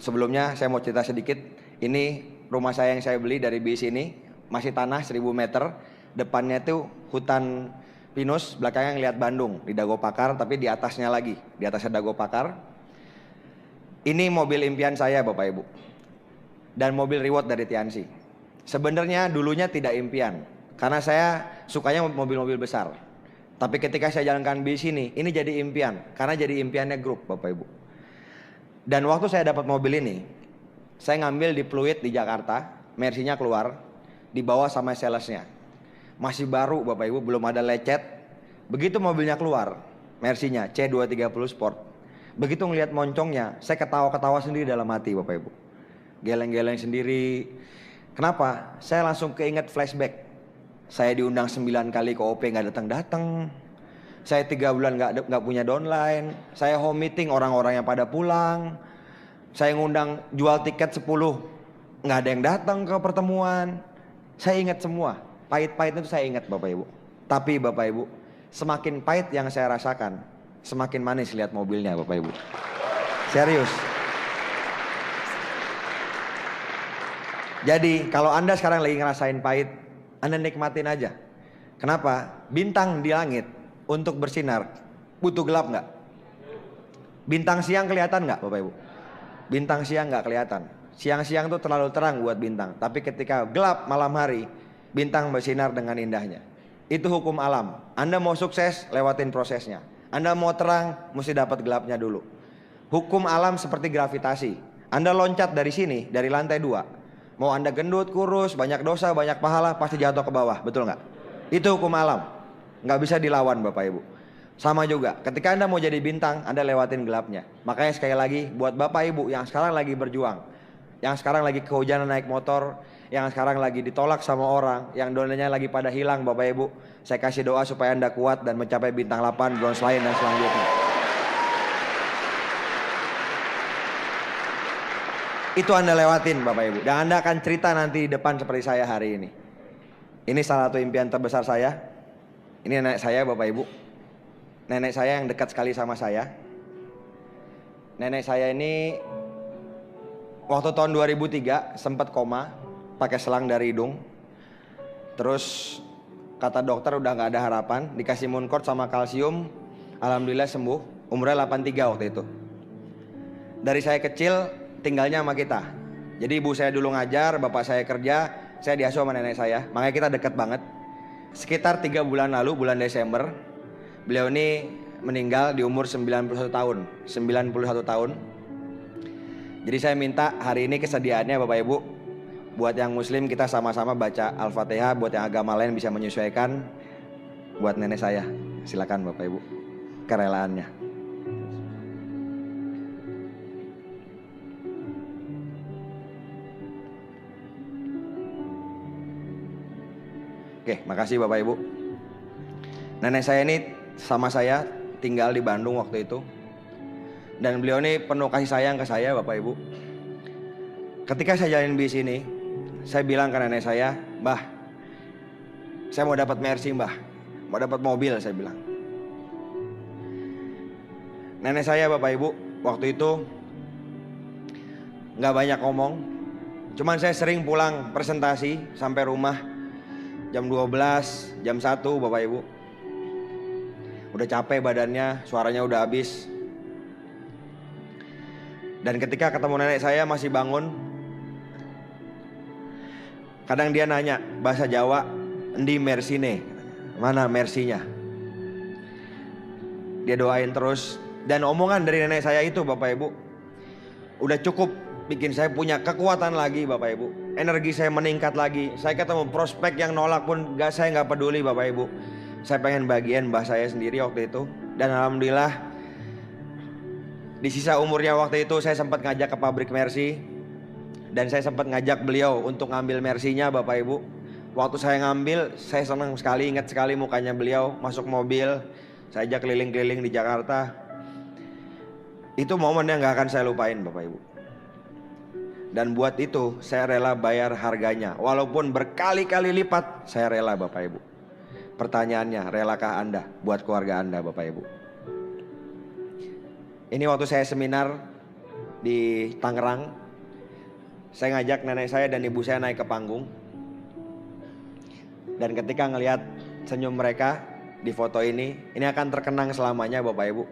Sebelumnya saya mau cerita sedikit. Ini rumah saya yang saya beli dari bis ini, masih tanah 1000 meter. Depannya itu hutan pinus, belakangnya ngeliat Bandung di Dago Pakar, tapi di atasnya lagi, di atasnya Dago Pakar. Ini mobil impian saya Bapak Ibu, dan mobil reward dari Tiansi. Sebenarnya dulunya tidak impian, karena saya sukanya mobil-mobil besar. Tapi ketika saya jalankan bis ini jadi impian, karena jadi impiannya grup Bapak Ibu. Dan waktu saya dapat mobil ini, saya ngambil di Pluit di Jakarta, Mercy-nya keluar, dibawa sama salesnya. Masih baru Bapak Ibu, belum ada lecet. Begitu mobilnya keluar, Mercy-nya C230 Sport. Begitu ngelihat moncongnya, saya ketawa-ketawa sendiri dalam hati Bapak Ibu. Geleng-geleng sendiri. Kenapa? Saya langsung keinget flashback. Saya diundang 9 kali ke OP nggak datang-datang. Saya 3 bulan nggak punya downline. Saya home meeting orang-orang yang pada pulang. Saya ngundang jual tiket 10, nggak ada yang datang ke pertemuan. Saya ingat semua. Pahit-pahitnya itu saya ingat Bapak Ibu. Tapi Bapak Ibu, semakin pahit yang saya rasakan, semakin manis lihat mobilnya Bapak Ibu. Serius. Jadi kalau Anda sekarang lagi ngerasain pahit, Anda nikmatin aja. Kenapa? Bintang di langit untuk bersinar butuh gelap nggak? Bintang siang kelihatan nggak Bapak Ibu? Bintang siang nggak kelihatan. Siang-siang tuh terlalu terang buat bintang. Tapi ketika gelap malam hari, bintang bersinar dengan indahnya. Itu hukum alam. Anda mau sukses, lewatin prosesnya. Anda mau terang, mesti dapat gelapnya dulu. Hukum alam seperti gravitasi. Anda loncat dari sini, dari lantai 2. Mau Anda gendut, kurus, banyak dosa, banyak pahala, pasti jatuh ke bawah. Betul nggak? Itu hukum alam. Nggak bisa dilawan Bapak Ibu. Sama juga, ketika Anda mau jadi bintang, Anda lewatin gelapnya. Makanya sekali lagi, buat Bapak Ibu yang sekarang lagi berjuang, yang sekarang lagi kehujanan naik motor, yang sekarang lagi ditolak sama orang, yang donanya lagi pada hilang Bapak Ibu, saya kasih doa supaya Anda kuat dan mencapai bintang 8, bronze lain dan selanjutnya. Itu Anda lewatin Bapak Ibu, dan Anda akan cerita nanti di depan seperti saya hari ini. Ini salah satu impian terbesar saya. Ini nenek saya Bapak Ibu. Nenek saya yang dekat sekali sama saya. Nenek saya ini waktu tahun 2003 sempat koma, pakai selang dari hidung. Terus kata dokter udah nggak ada harapan, dikasih Muncort sama kalsium, alhamdulillah sembuh. Umurnya 83 waktu itu. Dari saya kecil tinggalnya sama kita. Jadi ibu saya dulu ngajar, bapak saya kerja, saya diasuh sama nenek saya. Makanya kita dekat banget. Sekitar 3 bulan lalu, bulan Desember, beliau ini meninggal di umur 91 tahun. 91 tahun. Jadi saya minta hari ini kesediaannya Bapak Ibu, buat yang muslim kita sama-sama baca Al-Fatihah, buat yang agama lain bisa menyesuaikan. Buat nenek saya, silakan Bapak Ibu, kerelaannya. Oke, makasih Bapak Ibu. Nenek saya ini sama saya tinggal di Bandung waktu itu. Dan beliau ini penuh kasih sayang ke saya Bapak Ibu. Ketika saya jalanin bis ini, saya bilang ke nenek saya, "Mbah, saya mau dapat Mercy Mbah, mau dapat mobil," saya bilang. Nenek saya Bapak Ibu waktu itu gak banyak ngomong. Cuman saya sering pulang presentasi sampai rumah jam 12, jam 1 Bapak Ibu. Udah capek badannya, suaranya udah habis. Dan ketika ketemu nenek saya masih bangun, kadang dia nanya bahasa Jawa, "Endi Mercy-ne?" Mana Mercy-nya? Dia doain terus. Dan omongan dari nenek saya itu Bapak Ibu udah cukup bikin saya punya kekuatan lagi Bapak Ibu. Energi saya meningkat lagi. Saya ketemu prospek yang nolak pun saya nggak peduli Bapak Ibu. Saya pengen bagian mbah saya sendiri waktu itu. Dan alhamdulillah di sisa umurnya waktu itu saya sempat ngajak ke pabrik Mercy. Dan saya sempat ngajak beliau untuk ngambil Mercy-nya Bapak Ibu. Waktu saya ngambil, saya senang sekali, ingat sekali mukanya beliau masuk mobil. Saya ajak keliling-keliling di Jakarta. Itu momen yang gak akan saya lupain Bapak Ibu. Dan buat itu saya rela bayar harganya, walaupun berkali-kali lipat saya rela Bapak Ibu. Pertanyaannya, relakah Anda buat keluarga Anda Bapak Ibu? Ini waktu saya seminar di Tangerang, saya ngajak nenek saya dan ibu saya naik ke panggung. Dan ketika ngelihat senyum mereka di foto ini akan terkenang selamanya Bapak Ibu.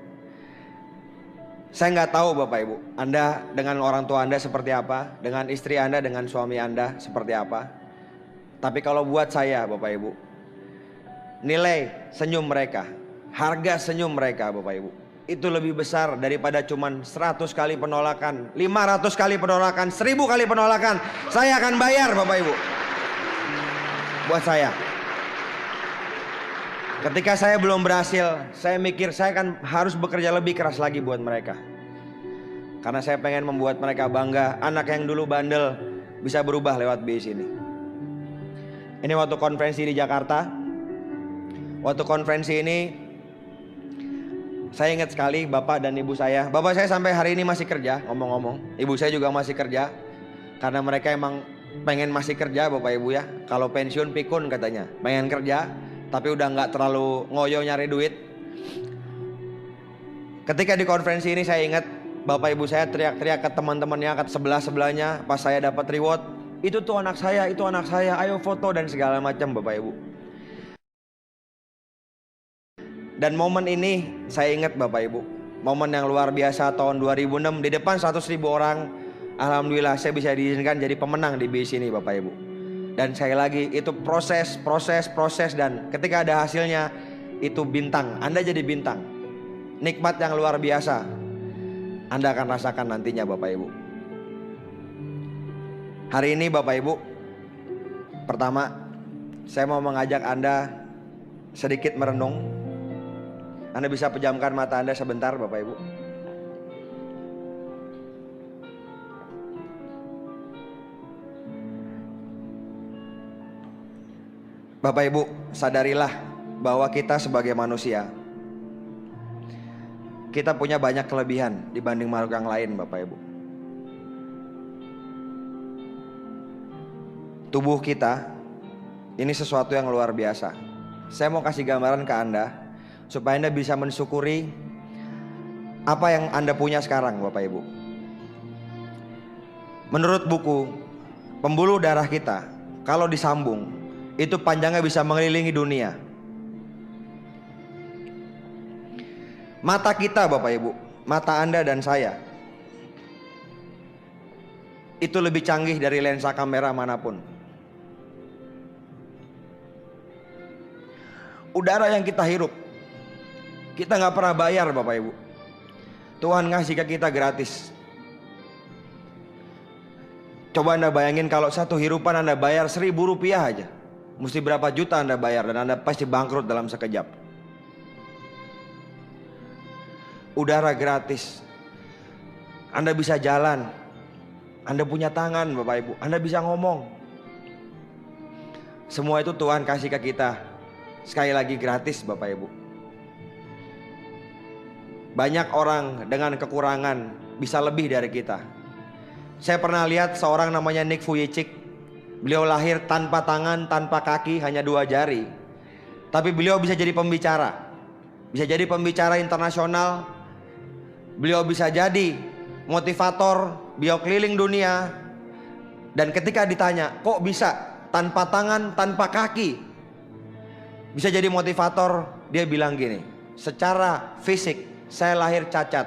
Saya nggak tahu Bapak Ibu, Anda dengan orang tua Anda seperti apa, dengan istri Anda, dengan suami Anda seperti apa. Tapi kalau buat saya Bapak Ibu, nilai senyum mereka, harga senyum mereka Bapak Ibu, itu lebih besar daripada cuman 100 kali penolakan, 500 kali penolakan, 1000 kali penolakan. Saya akan bayar Bapak Ibu. Buat saya, ketika saya belum berhasil, saya mikir saya kan harus bekerja lebih keras lagi buat mereka. Karena saya pengen membuat mereka bangga. Anak yang dulu bandel bisa berubah lewat BIS ini. Ini waktu konferensi di Jakarta. Waktu konferensi ini saya ingat sekali bapak dan ibu saya. Bapak saya sampai hari ini masih kerja, ngomong-ngomong. Ibu saya juga masih kerja. Karena mereka emang pengen masih kerja Bapak Ibu ya. Kalau pensiun pikun katanya, pengen kerja tapi udah nggak terlalu ngoyo nyari duit. Ketika di konferensi ini saya ingat Bapak Ibu saya teriak-teriak ke teman-temannya, ke sebelah-sebelahnya pas saya dapat reward. Itu tuh anak saya, itu anak saya, ayo foto dan segala macam Bapak Ibu. Dan momen ini saya ingat Bapak Ibu, momen yang luar biasa tahun 2006 di depan 100.000 orang. Alhamdulillah saya bisa diizinkan jadi pemenang di BIS ini Bapak Ibu. Dan sekali lagi itu proses dan ketika ada hasilnya itu bintang. Anda jadi bintang. Nikmat yang luar biasa Anda akan rasakan nantinya Bapak Ibu. Hari ini Bapak Ibu, pertama saya mau mengajak Anda sedikit merenung. Anda bisa pejamkan mata Anda sebentar Bapak Ibu. Bapak Ibu, sadarilah bahwa kita sebagai manusia, kita punya banyak kelebihan dibanding makhluk yang lain Bapak Ibu. Tubuh kita ini sesuatu yang luar biasa. Saya mau kasih gambaran ke Anda supaya Anda bisa mensyukuri apa yang Anda punya sekarang Bapak Ibu. Menurut buku, pembuluh darah kita kalau disambung itu panjangnya bisa mengelilingi dunia. Mata kita Bapak Ibu, mata Anda dan saya, itu lebih canggih dari lensa kamera manapun. Udara yang kita hirup, kita nggak pernah bayar Bapak Ibu. Tuhan ngasih ke kita gratis. Coba Anda bayangin kalau satu hirupan Anda bayar 1.000 rupiah aja, mesti berapa juta Anda bayar dan Anda pasti bangkrut dalam sekejap. Udara gratis, Anda bisa jalan, Anda punya tangan Bapak Ibu, Anda bisa ngomong. Semua itu Tuhan kasih ke kita, sekali lagi gratis Bapak Ibu. Banyak orang dengan kekurangan bisa lebih dari kita. Saya pernah lihat seorang namanya Nick Vujicic. Beliau lahir tanpa tangan, tanpa kaki, hanya 2 jari. Tapi beliau bisa jadi pembicara. Bisa jadi pembicara internasional. Beliau bisa jadi motivator, beliau keliling dunia. Dan ketika ditanya, kok bisa tanpa tangan, tanpa kaki bisa jadi motivator? Dia bilang gini, secara fisik saya lahir cacat,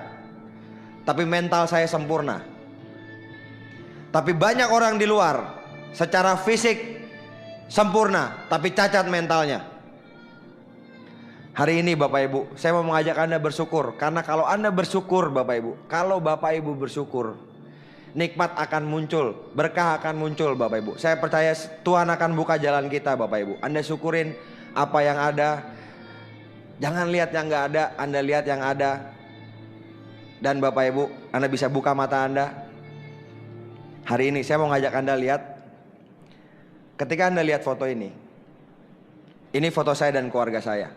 tapi mental saya sempurna. Tapi banyak orang di luar secara fisik sempurna, tapi cacat mentalnya. Hari ini Bapak Ibu, saya mau mengajak Anda bersyukur. Karena kalau Anda bersyukur Bapak Ibu, kalau Bapak Ibu bersyukur, nikmat akan muncul, berkah akan muncul Bapak Ibu. Saya percaya Tuhan akan buka jalan kita Bapak Ibu. Anda syukurin apa yang ada. Jangan lihat yang gak ada, Anda lihat yang ada. Dan Bapak Ibu, Anda bisa buka mata Anda. Hari ini saya mau ngajak Anda lihat. Ketika Anda lihat foto ini foto saya dan keluarga saya.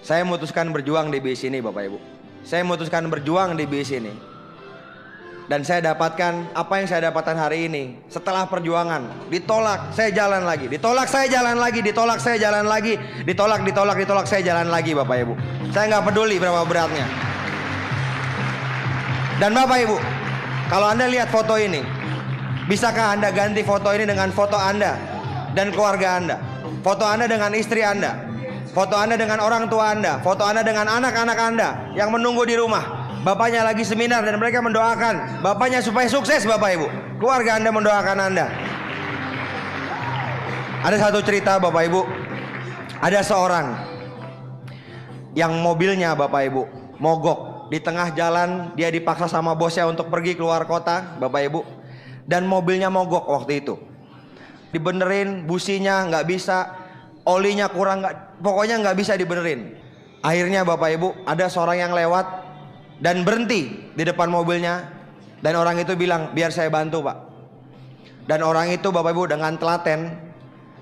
Saya memutuskan berjuang di BIS ini Bapak Ibu. saya memutuskan berjuang di BIS ini. Dan saya dapatkan apa yang saya dapatkan hari ini. Setelah perjuangan, ditolak, saya jalan lagi. Ditolak, saya jalan lagi. Ditolak, saya jalan lagi. Ditolak, saya jalan lagi, Bapak Ibu. Saya nggak peduli berapa beratnya. Dan Bapak Ibu, kalau Anda lihat foto ini, bisakah Anda ganti foto ini dengan foto Anda dan keluarga Anda? Foto Anda dengan istri Anda, foto Anda dengan orang tua Anda, foto Anda dengan anak-anak Anda yang menunggu di rumah. Bapaknya lagi seminar dan mereka mendoakan bapaknya supaya sukses, Bapak Ibu. Keluarga Anda mendoakan Anda. Ada satu cerita, Bapak Ibu. Ada seorang yang mobilnya, Bapak Ibu, mogok. Di tengah jalan dia dipaksa sama bosnya untuk pergi keluar kota, Bapak Ibu. Dan mobilnya mogok waktu itu. Dibenerin, businya nggak bisa, olinya kurang, pokoknya nggak bisa dibenerin. Akhirnya Bapak Ibu, ada seorang yang lewat dan berhenti di depan mobilnya. Dan orang itu bilang, biar saya bantu Pak. Dan orang itu Bapak Ibu dengan telaten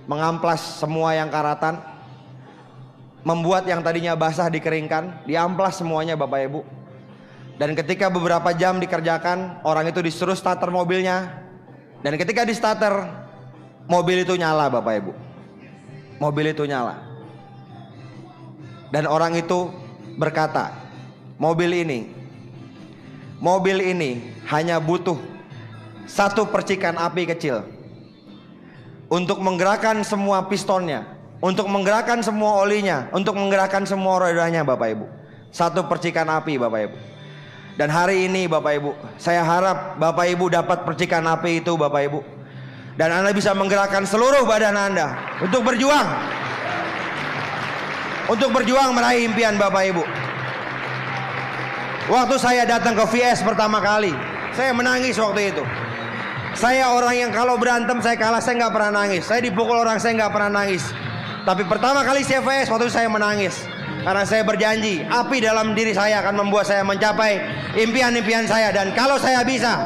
mengamplas semua yang karatan, membuat yang tadinya basah dikeringkan, diamplas semuanya Bapak Ibu. Dan ketika beberapa jam dikerjakan, orang itu disuruh starter mobilnya. Dan ketika di starter, mobil itu nyala Bapak Ibu. Mobil itu nyala. Dan orang itu berkata, mobil ini hanya butuh satu percikan api kecil untuk menggerakkan semua pistonnya, untuk menggerakkan semua olinya, untuk menggerakkan semua rodanya Bapak Ibu. Satu percikan api Bapak Ibu. Dan hari ini Bapak Ibu, saya harap Bapak Ibu dapat percikan api itu Bapak Ibu. Dan Anda bisa menggerakkan seluruh badan Anda untuk berjuang. Untuk berjuang meraih impian Bapak Ibu. Waktu saya datang ke VS pertama kali, saya menangis waktu itu. Saya orang yang kalau berantem saya kalah, saya nggak pernah nangis. Saya dipukul orang, saya nggak pernah nangis. Tapi pertama kali saya VS, waktu itu saya menangis. Karena saya berjanji, api dalam diri saya akan membuat saya mencapai impian-impian saya. Dan kalau saya bisa,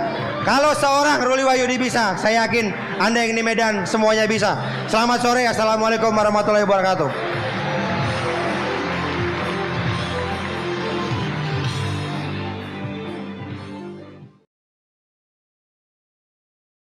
kalau seorang Ruli Wahyudi bisa, saya yakin Anda yang di Medan semuanya bisa. Selamat sore, assalamualaikum warahmatullahi wabarakatuh.